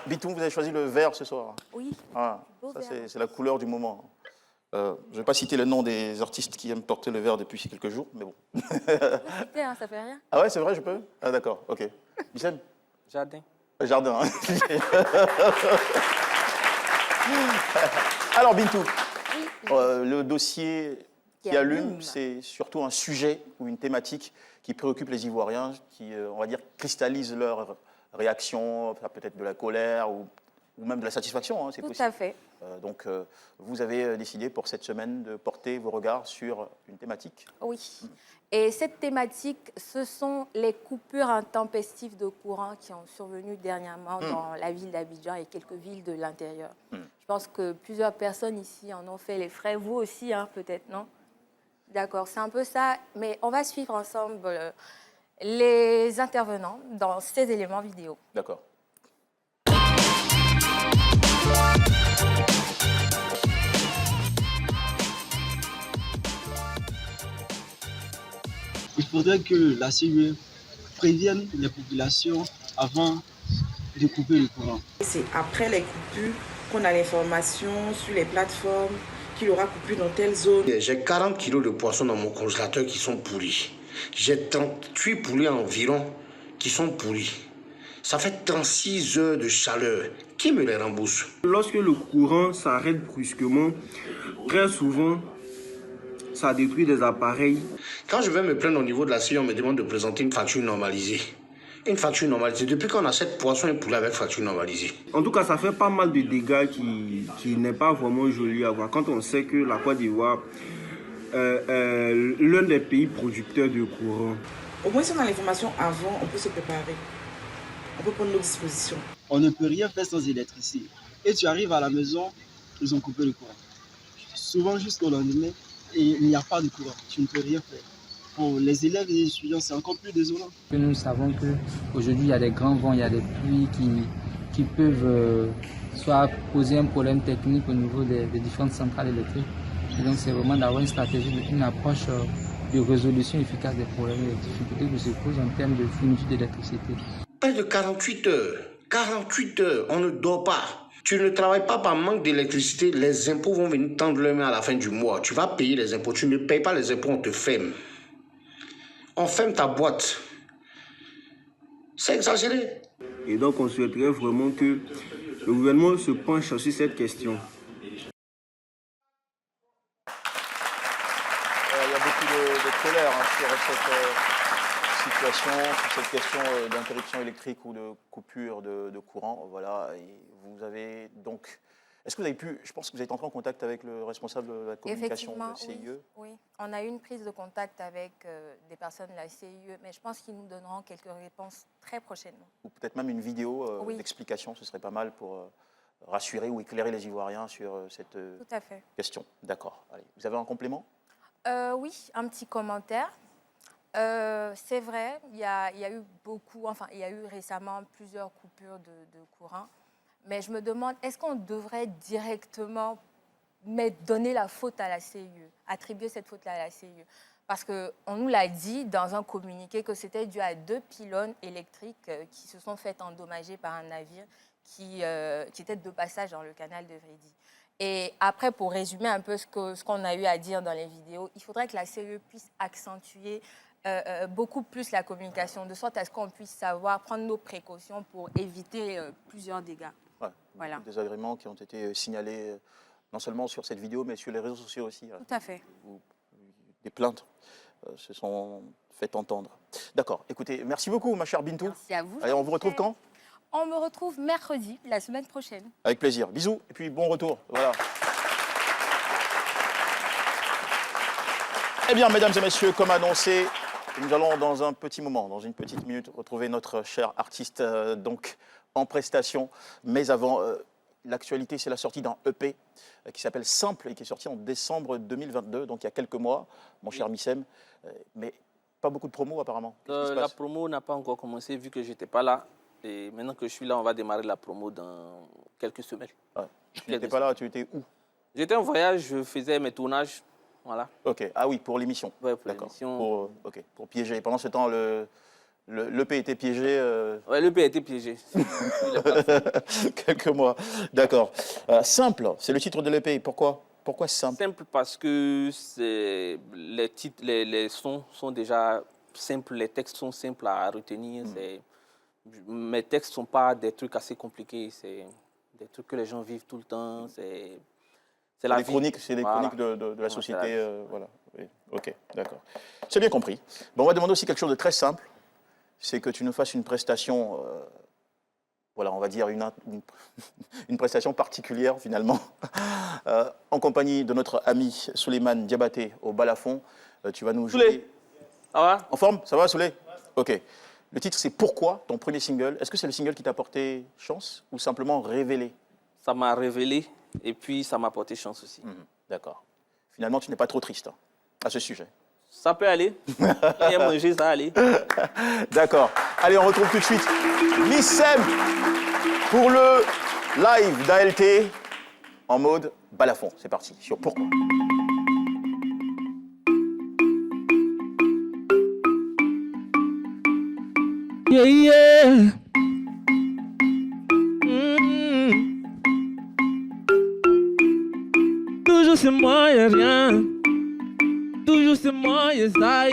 Bintou, vous avez choisi le vert ce soir. Oui. Ah, ça c'est la couleur du moment. Je ne vais pas citer le nom des artistes qui aiment porter le vert depuis quelques jours, mais bon. Ça fait rien. Ah ouais, c'est vrai, je peux? Ah d'accord, ok. Missem? Jardin. Jardin. Hein. Alors Bintou, le dossier qui allume, c'est surtout un sujet ou une thématique qui préoccupe les Ivoiriens, qui, on va dire, cristallise leur réaction, peut-être de la colère ou même de la satisfaction, hein, c'est possible. Tout à fait. Donc, vous avez décidé pour cette semaine de porter vos regards sur une thématique. Oui. Et cette thématique, ce sont les coupures intempestives de courant qui ont survenu dernièrement dans la ville d'Abidjan et quelques villes de l'intérieur. Je pense que plusieurs personnes ici en ont fait les frais. Vous aussi, hein, peut-être, non? D'accord, c'est un peu ça. Mais on va suivre ensemble les intervenants dans ces éléments vidéo. D'accord. Il faudrait que la CUE prévienne les populations avant de couper le courant. C'est après les coupures qu'on a l'information sur les plateformes qu'il aura coupé dans telle zone. J'ai 40 kilos de poissons dans mon congélateur qui sont pourris. J'ai 38 poulets environ qui sont pourris. Ça fait 36 heures de chaleur. Qui me les rembourse? Lorsque le courant s'arrête brusquement, très souvent, ça détruit des appareils. Quand je vais me plaindre au niveau de la CIE, on me demande de présenter une facture normalisée. Une facture normalisée. Depuis qu'on achète poisson et poulet avec facture normalisée. En tout cas, ça fait pas mal de dégâts qui n'est pas vraiment joli à voir. Quand on sait que la Côte d'Ivoire l'un des pays producteurs de courant. Au moins, si on a l'information avant, on peut se préparer. On peut prendre nos dispositions. On ne peut rien faire sans électricité. Et tu arrives à la maison, ils ont coupé le courant. Souvent jusqu'au lendemain, et il n'y a pas de courant. Tu ne peux rien faire. Pour les élèves et les étudiants, c'est encore plus désolant. Nous savons qu'aujourd'hui, il y a des grands vents, il y a des pluies qui peuvent soit poser un problème technique au niveau des différentes centrales électriques. Et donc, c'est vraiment d'avoir une stratégie, une approche de résolution efficace des problèmes et des difficultés qui se posent en termes de fourniture d'électricité. Près de 48 heures. 48 heures, on ne dort pas. Tu ne travailles pas par manque d'électricité, les impôts vont venir tendre les mains à la fin du mois. Tu vas payer les impôts. Tu ne payes pas les impôts, on te ferme. On ferme ta boîte. C'est exagéré. Et donc, on souhaiterait vraiment que le gouvernement se penche sur cette question. Il y a beaucoup de colère sur cette situation, sur cette question d'interruption électrique ou de coupure de courant. Voilà. Et vous avez donc... Est-ce que vous avez pu... Je pense que vous êtes entré en contact avec le responsable de la communication de CIE. Oui. On a eu une prise de contact avec des personnes de la CIE, mais je pense qu'ils nous donneront quelques réponses très prochainement. Ou peut-être même une vidéo d'explication, ce serait pas mal pour rassurer ou éclairer les Ivoiriens sur cette Tout à fait. question. D'accord. Allez. Vous avez un complément? Oui, un petit commentaire. C'est vrai, il y a eu récemment plusieurs coupures de courant. Mais je me demande, est-ce qu'on devrait directement donner la faute à la CIE, attribuer cette faute-là à la CIE? Parce qu'on nous l'a dit dans un communiqué que c'était dû à 2 pylônes électriques qui se sont fait endommager par un navire qui était de passage dans le canal de Vridi. Et après, pour résumer un peu ce qu'on a eu à dire dans les vidéos, il faudrait que la CIE puisse accentuer beaucoup plus la communication, de sorte à ce qu'on puisse savoir prendre nos précautions pour éviter plusieurs dégâts. Ouais, voilà. Des agréments qui ont été signalés non seulement sur cette vidéo, mais sur les réseaux sociaux aussi. Tout à fait. Où des plaintes se sont faites entendre. D'accord. Écoutez, merci beaucoup, ma chère Bintou. Merci à vous. Allez, on vous retrouve quand? On me retrouve mercredi, la semaine prochaine. Avec plaisir. Bisous et puis bon retour. Voilà. Eh bien, mesdames et messieurs, comme annoncé, nous allons dans un petit moment, dans une petite minute, retrouver notre cher artiste donc en prestation. Mais avant, l'actualité, c'est la sortie d'un EP qui s'appelle Simple et qui est sorti en décembre 2022, donc il y a quelques mois, mon cher Missem. Mais pas beaucoup de promos apparemment. La promo n'a pas encore commencé vu que je n'étais pas là. Et maintenant que je suis là, on va démarrer la promo dans quelques semaines. Ouais. Tu n'étais pas là, tu étais où? J'étais en voyage, je faisais mes tournages. Voilà. Ok, ah oui, pour l'émission. Ouais, pour d'accord. l'émission. Pour piéger. Pendant ce temps, l'EP était piégé. Ouais, l'EP a été piégé. Quelques mois. D'accord. Simple, c'est le titre de l'EP. Pourquoi simple? Simple parce que les titres, les sons sont déjà simples, les textes sont simples à retenir. Mes textes ne sont pas des trucs assez compliqués. C'est des trucs que les gens vivent tout le temps. C'est des chroniques de la société. Voilà. Oui. Ok, d'accord. C'est bien compris. Bon, on va demander aussi quelque chose de très simple. C'est que tu nous fasses une prestation, voilà, on va dire une prestation particulière finalement, en compagnie de notre ami Souleymane Diabaté au balafon. Tu vas nous jouer. Ça va? En forme? Ça va, Souley? Ok. Le titre, c'est Pourquoi, ton premier single. Est-ce que c'est le single qui t'a porté chance ou simplement révélé? Ça m'a révélé et puis ça m'a porté chance aussi. D'accord. Finalement, tu n'es pas trop triste à ce sujet. Ça peut aller. Rien manger, ça aller. D'accord. Allez, on retrouve tout de suite Missem pour le live d'ALT en mode balafon. C'est parti sur Pourquoi. Yeah, yeah. Toujours c'est moi et rien. Toujours c'est moi et Zay.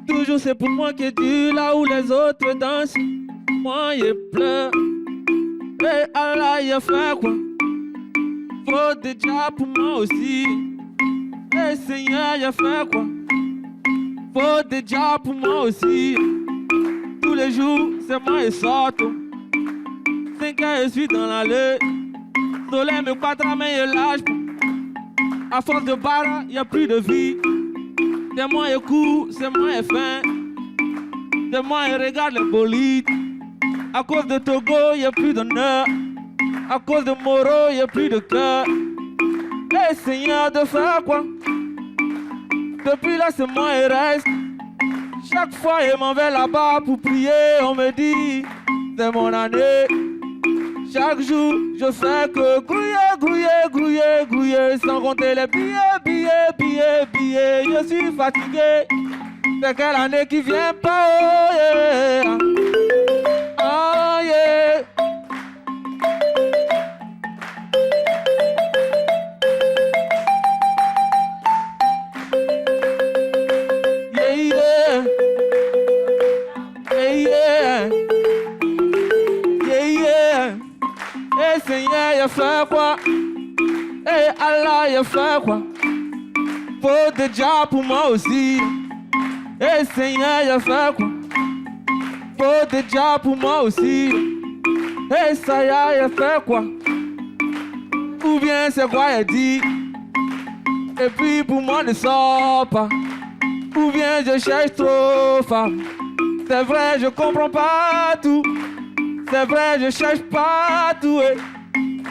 Toujours c'est pour moi qui est dur là où les autres dansent. Moi et pleure. Et Allah y a fait quoi? Faut déjà pour moi aussi. Et Seigneur y a fait quoi? Faut déjà pour moi aussi. Tous les jours, c'est moi et Soto. 5 ans, je suis dans l'allée. Soleil me quadra, mais je lâche. À force de barre, y a plus de vie. C'est moi et court, c'est moi et fin. C'est moi et regarde les bolides. À cause de Togo, y a plus d'honneur. À cause de Moro, y a plus de cœur. Et Seigneur, de faire quoi? Depuis là, c'est moi et reste. Chaque fois, je m'en vais là-bas pour prier. On me dit, c'est mon année. Chaque jour, je fais que grouiller, grouiller, grouiller, grouiller. Sans compter les billets, billets, billets, billets. Je suis fatigué. C'est quelle année qui vient pas, oh yeah. Oh yeah. et Allah, il a fait quoi? Faut déjà pour moi aussi. Et Seigneur, il a fait quoi? Faut déjà pour moi aussi. Et ça y a, il a fait quoi? Ou bien c'est quoi il dit? Et puis pour moi ne sort pas. Ou bien je cherche trop fort. C'est vrai, je comprends pas tout. C'est vrai, je cherche pas tout.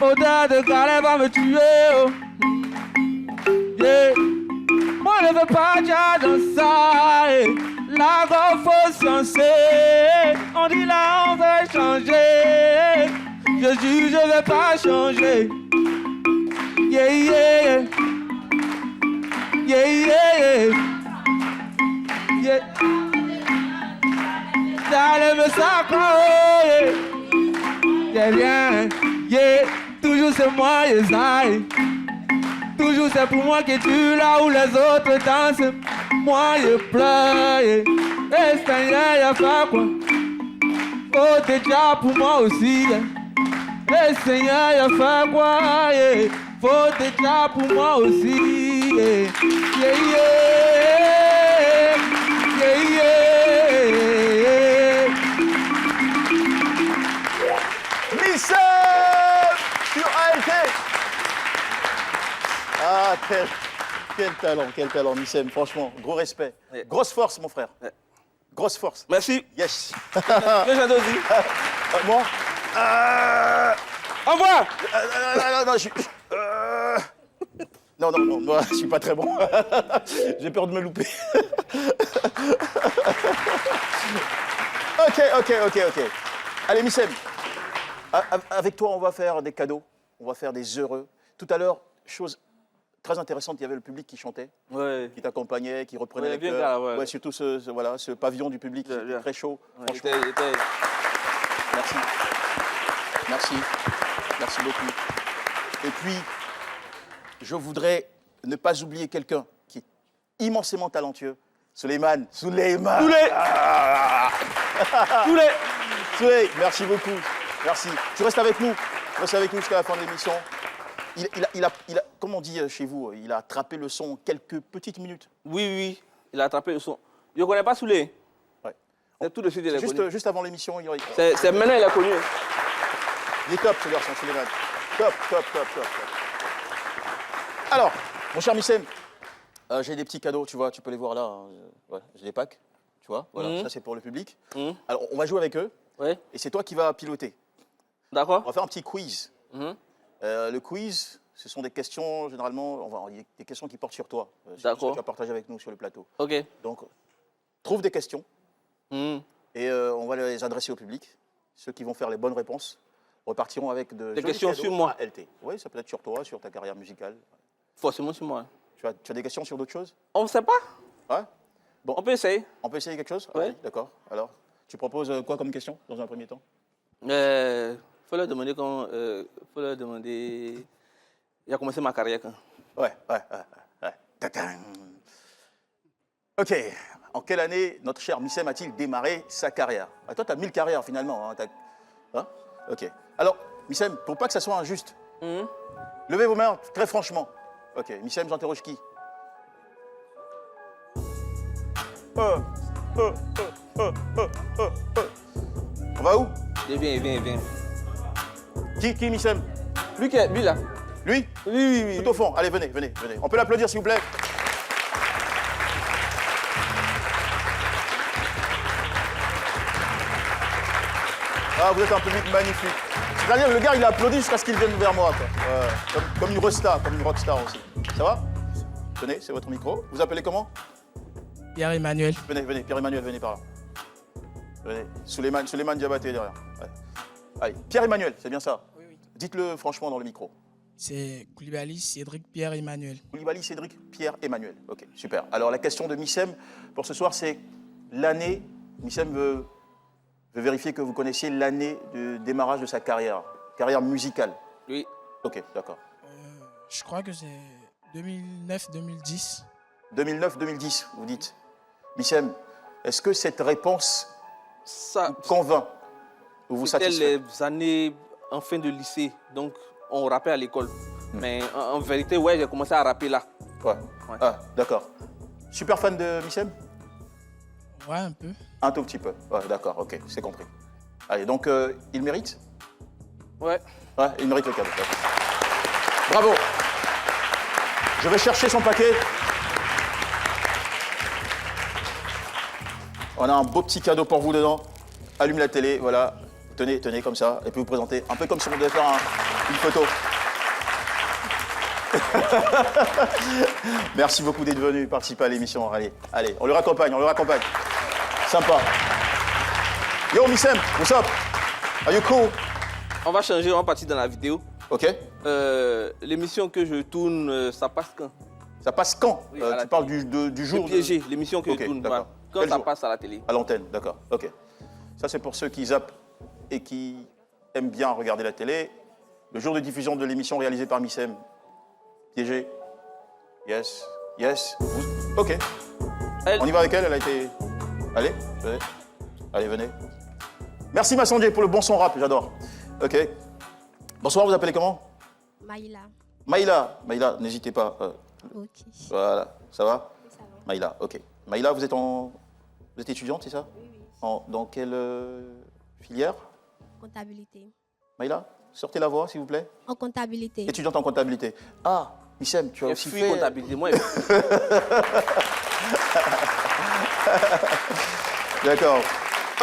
Odeur de galère va me tuer. Oh. Yeah. Moi je veux pas déjà dans ça. La grosse faut sciencer. On dit là on veut changer. Je jure je veux pas changer. Yeah yeah yeah yeah yeah. J'allais me sacrer. Yeah yeah yeah. Toujours c'est moi yeah. Toujours c'est pour moi que tu là où les autres dansent. Moi je pleure. Et Seigneur y'a fait quoi? Oh déjà pour moi aussi. Et Seigneur y'a fait quoi? Faut déjà pour moi aussi. Yeah yeah yeah yeah. Missem sur ALT. Ah, quel talent, Missem, franchement, gros respect. Ouais. Grosse force, mon frère. Ouais. Grosse force. Merci. Yes. Que j'adore aussi. Moi Au revoir. Non, moi, je suis pas très bon. J'ai peur de me louper. Ok. Allez, Missem, avec toi, on va faire des cadeaux, on va faire des heureux. Tout à l'heure, chose très intéressante, il y avait le public qui chantait, qui t'accompagnait, qui reprenait les chœurs. Ouais, surtout ce pavillon du public très chaud. Franchement. Merci beaucoup. Et puis, je voudrais ne pas oublier quelqu'un qui est immensément talentueux, Souleymane. Souley, merci beaucoup. Merci. Tu restes avec nous. Jusqu'à la fin de l'émission. Il a, comme on dit chez vous, il a attrapé le son quelques petites minutes. Oui, il a attrapé le son. Je ne connais pas Souley. Ouais. Tout de suite, il a connu. Juste avant l'émission, c'est maintenant il a connu. Il est top, ce garçon, Souleymane. Top. Alors, mon cher Missem, j'ai des petits cadeaux, tu vois, tu peux les voir là. Ouais, j'ai des packs, tu vois. Voilà, ça c'est pour le public. Alors, on va jouer avec eux. Ouais. Et c'est toi qui vas piloter. D'accord. On va faire un petit quiz. Le quiz, ce sont des questions, généralement, des questions qui portent sur toi. D'accord. Tu vas partager avec nous sur le plateau. Ok. Donc, trouve des questions et on va les adresser au public. Ceux qui vont faire les bonnes réponses repartiront avec des questions sur moi. LT. Oui, ça peut être sur toi, sur ta carrière musicale. Forcément sur moi. Tu as des questions sur d'autres choses? On ne sait pas. Ouais. Bon. On peut essayer. On peut essayer quelque chose? Oui. Ah, d'accord. Alors, tu proposes quoi comme question dans un premier temps? Faut leur demander il a commencé ma carrière quand? Ouais. Ok. En quelle année notre cher Missem a-t-il démarré sa carrière? Toi, tu as 1000 carrières finalement. Ok. Alors, Missem, pour pas que ça soit injuste, levez vos mains très franchement. Ok. Missem, j'interroge qui? On va où? Il vient. Qui, Missem? Lui là. Lui? Oui. Tout au fond. Allez, venez. On peut l'applaudir, s'il vous plaît? Ah, vous êtes un public magnifique. C'est-à-dire, le gars, il a applaudi jusqu'à ce qu'il vienne vers moi, quoi. Comme une rockstar, aussi. Ça va? Tenez, c'est votre micro. Vous appelez comment? Pierre-Emmanuel. Venez, Pierre-Emmanuel, venez par là. Venez. Souleymane Diabaté derrière. Ouais. Allez, Pierre-Emmanuel, c'est bien ça? Oui. Dites-le franchement dans le micro. C'est Koulibaly Cédric Pierre-Emmanuel. Koulibaly Cédric Pierre-Emmanuel. Ok, super. Alors, la question de Missem pour ce soir, c'est l'année. Missem veut vérifier que vous connaissiez l'année de démarrage de sa carrière musicale. Oui. Ok, d'accord. Je crois que c'est 2009-2010. 2009-2010, vous dites. Missem, est-ce que cette réponse vous convainc ou vous satisfait? C'était les années en fin de lycée, donc on rappelle à l'école. Mais en vérité, ouais, j'ai commencé à rapper là. Ouais. Ah, d'accord. Super fan de Missem? Ouais, un peu. Un tout petit peu. Ouais, d'accord, ok, c'est compris. Allez, donc, il mérite? Ouais. Ouais, il mérite le cadeau. Bravo. Je vais chercher son paquet. On a un beau petit cadeau pour vous dedans. Allume la télé, voilà. Tenez, tenez comme ça. Et puis vous présentez un peu comme si on devait faire une photo. Merci beaucoup d'être venu participer à l'émission. Allez, allez, on le raccompagne, on le raccompagne. Sympa. Yo, Missem, what's up? Are you cool? On va changer, on va partir dans la vidéo. Ok. L'émission que je tourne, ça passe quand? Ça passe quand? Oui, tu parles du jour? Piégé, l'émission que je tourne. Voilà. Quand Quel ça jour? passe à la télé. À l'antenne, d'accord. Ok. Ça, c'est pour ceux qui zappent et qui aiment bien regarder la télé. Le jour de diffusion de l'émission réalisée par Missem. Piégé. Yes. Yes. Ok. On y va avec elle, elle a été... Allez, venez. Allez, venez. Merci Massandje pour le bon son rap, j'adore. Ok. Bonsoir, vous appelez comment? Maïla. Maïla. Maïla, n'hésitez pas. Ok. Voilà, ça va? Ça va. Maïla, ok. Maïla, vous êtes étudiante, c'est ça? Oui, oui. Dans quelle filière? Comptabilité. Maïla, sortez la voix, s'il vous plaît. En comptabilité. Étudiante en comptabilité. Ah, Missem, tu as aussi fait... comptabilité, moi. D'accord.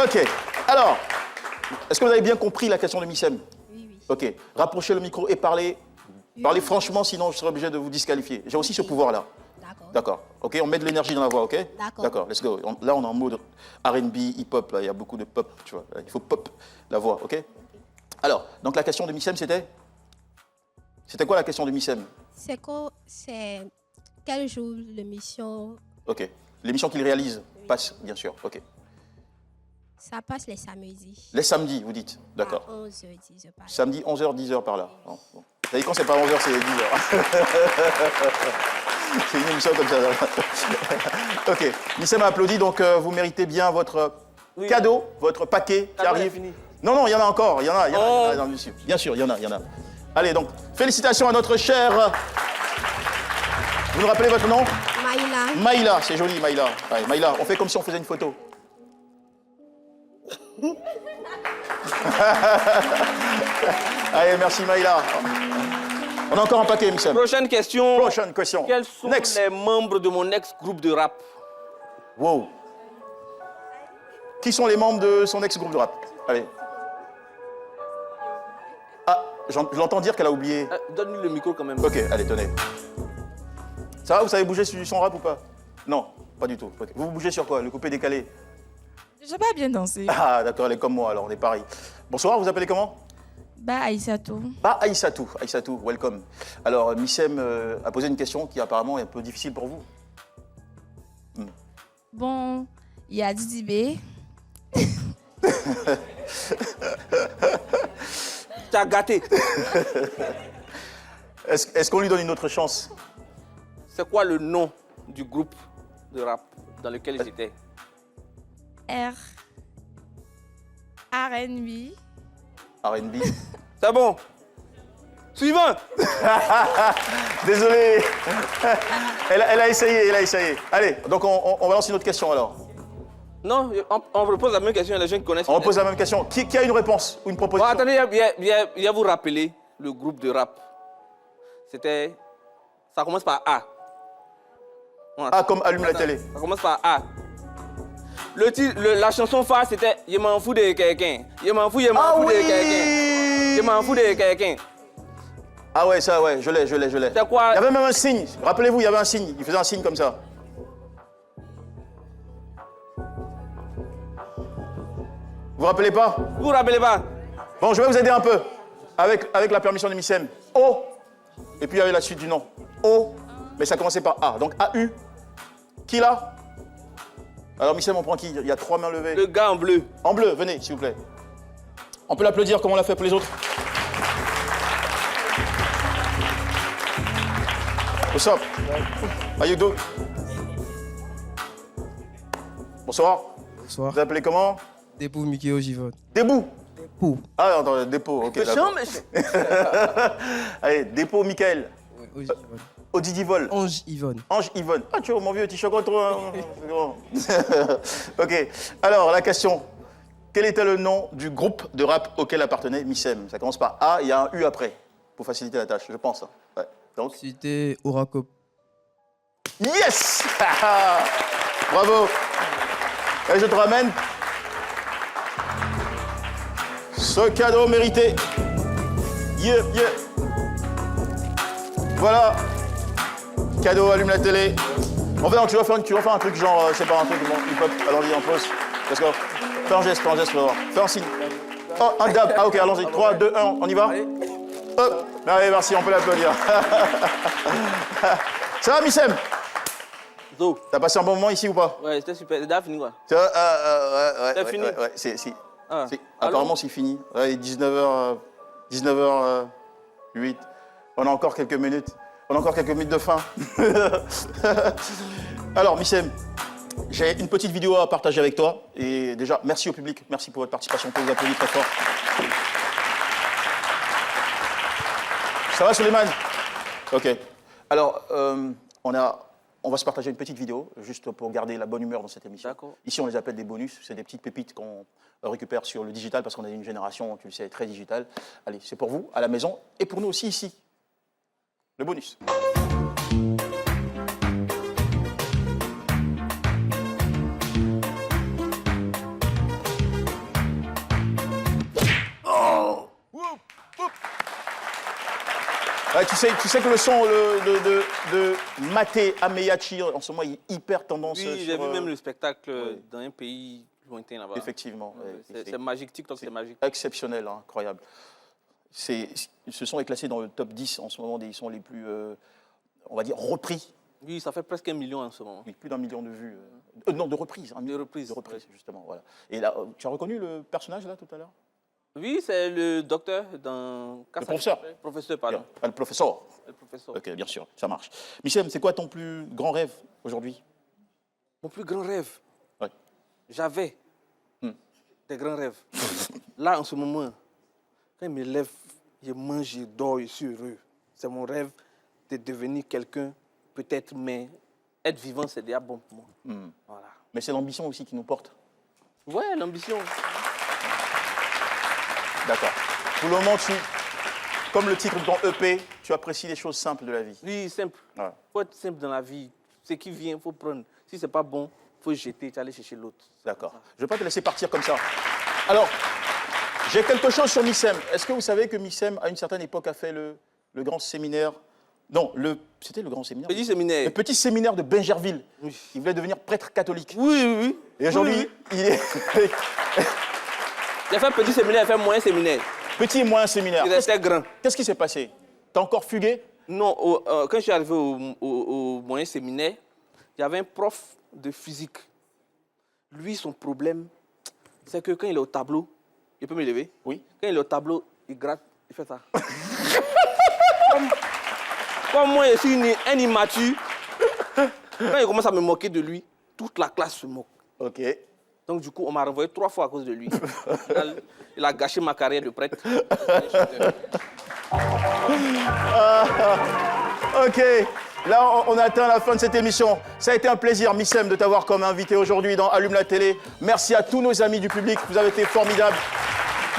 Ok. Alors, est-ce que vous avez bien compris la question de Missem? Oui, oui. Ok. Rapprochez le micro et parlez. Parlez franchement, sinon je serai obligé de vous disqualifier. J'ai aussi ce pouvoir-là. D'accord. D'accord. Ok, on met de l'énergie dans la voix, ok? D'accord. D'accord, let's go. Là, on est en mode R&B, hip-hop, là, il y a beaucoup de pop, tu vois. Il faut pop la voix, ok? Alors, donc la question de Missem, c'était? C'était quoi la question de Missem? C'est quel jour l'émission? Ok. L'émission qu'il réalise passe, bien sûr, ok. Ça passe les samedis. Les samedis, vous dites? D'accord. À 11h, 10h par là. Samedi, 11h, 10h par là. Bon. Vous savez, quand c'est pas 11h, c'est 10h. C'est une émission comme ça. Ok. Missem a applaudi, donc vous méritez bien votre cadeau, votre paquet qui arrive. Fini. Non, il y en a encore. Il y en a dans le dessus. Bien sûr, il y en a. Allez, donc, félicitations à notre chère... Vous nous rappelez votre nom? Maïla. Maïla, c'est joli, Maïla. Allez, Maïla, on fait comme si on faisait une photo. Allez, merci Maïla. On a encore un paquet, Missem. Prochaine question. Prochaine question. Quels sont les membres de mon ex-groupe de rap? Wow. Qui sont les membres de son ex-groupe de rap? Allez. Ah, je l'entends dire qu'elle a oublié. Donne-lui le micro quand même. Ok, allez, tenez. Ça va, vous savez bouger sur son rap ou pas? Non, pas du tout. Okay. Vous bougez sur quoi? Le coupé décalé? Je sais pas bien danser. Ah, d'accord, elle est comme moi, alors on est pareil. Bonsoir, vous appelez comment? Bah, Aïssatou. Ah, Aïssatou, welcome. Alors, Missem a posé une question qui apparemment est un peu difficile pour vous. Bon, il y a Didibé. T'as gâté. Est-ce qu'on lui donne une autre chance? C'est quoi le nom du groupe de rap dans lequel j'étais? R&B. R&B. C'est bon. Suivant. Désolé. Elle a essayé. Allez, donc on va lancer une autre question alors. Non, on repose la même question à les gens qui connaissent. On repose la même question. Qui a une réponse ou une proposition? Bon, attendez, il y a vous rappeler le groupe de rap. C'était... Ça commence par A. A comme allume la télé. Ça commence par A. La chanson phare, c'était « Je m'en fous de quelqu'un ». Je m'en fous de quelqu'un. Je m'en fous de quelqu'un. Ah ouais, ça, ouais, je l'ai. C'est quoi? Il y avait même un signe. Rappelez-vous, il y avait un signe. Il faisait un signe comme ça. Vous vous rappelez pas? Vous vous rappelez pas? Bon, je vais vous aider un peu. Avec la permission de Missem. O. Et puis il y avait la suite du nom. O. Mais ça commençait par A. Donc A-U. Qui là? Alors Missem, on prend qui? Il y a 3 mains levées. Le gars en bleu. En bleu, venez, s'il vous plaît. On peut l'applaudir comme on l'a fait pour les autres. What's up? How you do? Bonsoir. Bonsoir. Vous appelez comment? Debout Mikeo Givon. Debout? Dépôt. Ah, attends, dépôt, ok. Allez, dépôt, Michael. Odidivol. Ange Yvonne. Ange Yvonne. Ah, tu vois, mon vieux, tu choques trop. Ok. Alors, la question. Quel était le nom du groupe de rap auquel appartenait Missem? Ça commence par A, il y a un U après, pour faciliter la tâche, je pense. Ouais. Donc. C'était Oracop. Yes. Bravo. Et je te ramène ce cadeau mérité. Yeah, yeah. Voilà. Cadeau, allume la télé. En fait, non, tu vas faire un truc genre, c'est pas un truc, bon, hip-hop, allons-y, en pause. Let's go. Fais un geste, on va voir. Fais un signe. Oh, un dab. Ah, ok, allons-y. 3, 2, 1, on y va. Hop. Allez, merci, on peut l'applaudir. Ça va, Missem? T'as passé un bon moment ici ou pas? Ouais, c'était super. C'est déjà fini, quoi. C'est fini? Ouais, si. Apparemment, c'est fini. Ouais, 19h08. On a encore quelques minutes. De fin. Alors, Missem, j'ai une petite vidéo à partager avec toi. Et déjà, merci au public. Merci pour votre participation. On peut vous applaudir très fort. Ça va, Souleymane? Ok. Alors, on va se partager une petite vidéo, juste pour garder la bonne humeur dans cette émission. Ici, on les appelle des bonus. C'est des petites pépites qu'on récupère sur le digital parce qu'on est une génération, tu le sais, très digitale. Allez, c'est pour vous, à la maison, et pour nous aussi ici. Le bonus. Oh! Ouais, tu sais que le son de Maté Ameyachi, en ce moment, il est hyper tendance. Oui, j'ai vu même le spectacle dans un pays lointain là-bas. Effectivement. C'est magique, TikTok, c'est magique. Exceptionnel, hein, incroyable. Ce son est classé dans le top 10 en ce moment des sons les plus, on va dire, repris. Oui, ça fait presque 1 million en ce moment. Oui, plus d'1 million de vues. Non, de reprises. De reprises, justement. Voilà. Et là, tu as reconnu le personnage, là, tout à l'heure? Oui, c'est le docteur dans... Le professeur. Professeur, pardon. Le professeur. Le professeur. Ok, bien sûr, ça marche. Missem, c'est quoi ton plus grand rêve aujourd'hui? Mon plus grand rêve? Ouais. J'avais des grands rêves. Là, en ce moment, quand je me lève, je mange, je dors, je suis heureux. C'est mon rêve de devenir quelqu'un, peut-être, mais être vivant, c'est déjà bon pour moi. Voilà. Mais c'est l'ambition aussi qui nous porte. Ouais, l'ambition. D'accord. Pour le moment, comme le titre de ton EP, tu apprécies les choses simples de la vie. Oui, simple. Il faut être simple dans la vie. Ce qui vient, il faut prendre. Si ce n'est pas bon, il faut jeter, tu aller chercher l'autre. D'accord. Je ne vais pas te laisser partir comme ça. Alors, j'ai quelque chose sur Missem. Est-ce que vous savez que Missem, à une certaine époque, a fait le grand séminaire? Non, c'était le grand séminaire. Petit séminaire. Le petit séminaire de Bingerville. Oui. Il voulait devenir prêtre catholique. Oui. Et aujourd'hui, il est... Il a fait un petit séminaire, il a fait un moyen séminaire. Petit et moyen séminaire. Il restait grand. Qu'est-ce qui s'est passé? T'as encore fugué? Non, quand je suis arrivé au moyen séminaire, il y avait un prof de physique. Lui, son problème, c'est que quand il est au tableau, il peut me lever? Oui. Quand il est au tableau, il gratte, il fait ça. Comme moi, je suis un immature, quand il commence à me moquer de lui, toute la classe se moque. Ok. Donc, du coup, on m'a renvoyé 3 fois à cause de lui. Il a gâché ma carrière de prêtre. Ok. Là, on atteint la fin de cette émission. Ça a été un plaisir, Missem, de t'avoir comme invité aujourd'hui dans Allume la télé. Merci à tous nos amis du public. Vous avez été formidables.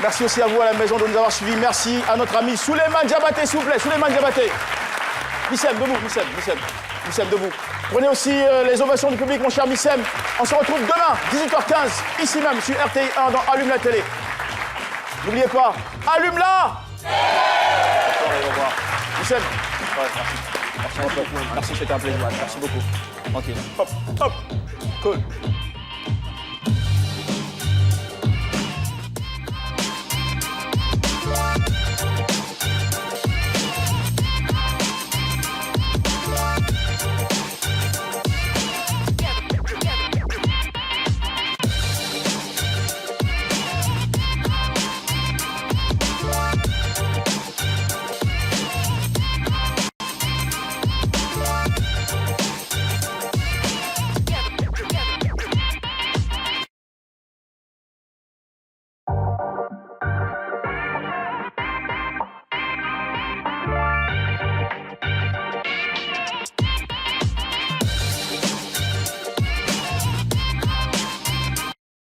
Merci aussi à vous à la maison de nous avoir suivis. Merci à notre ami Souleymane Diabaté, s'il vous plaît. Souleymane Diabaté. Missem, debout. Missem, debout. Prenez aussi les ovations du public, mon cher Missem. On se retrouve demain, 18h15, ici même, sur RTI1 dans Allume la télé. N'oubliez pas, allume-la! Au revoir. Missem. Merci, c'était un plaisir. Merci beaucoup. Tranquille. Hop. Cool.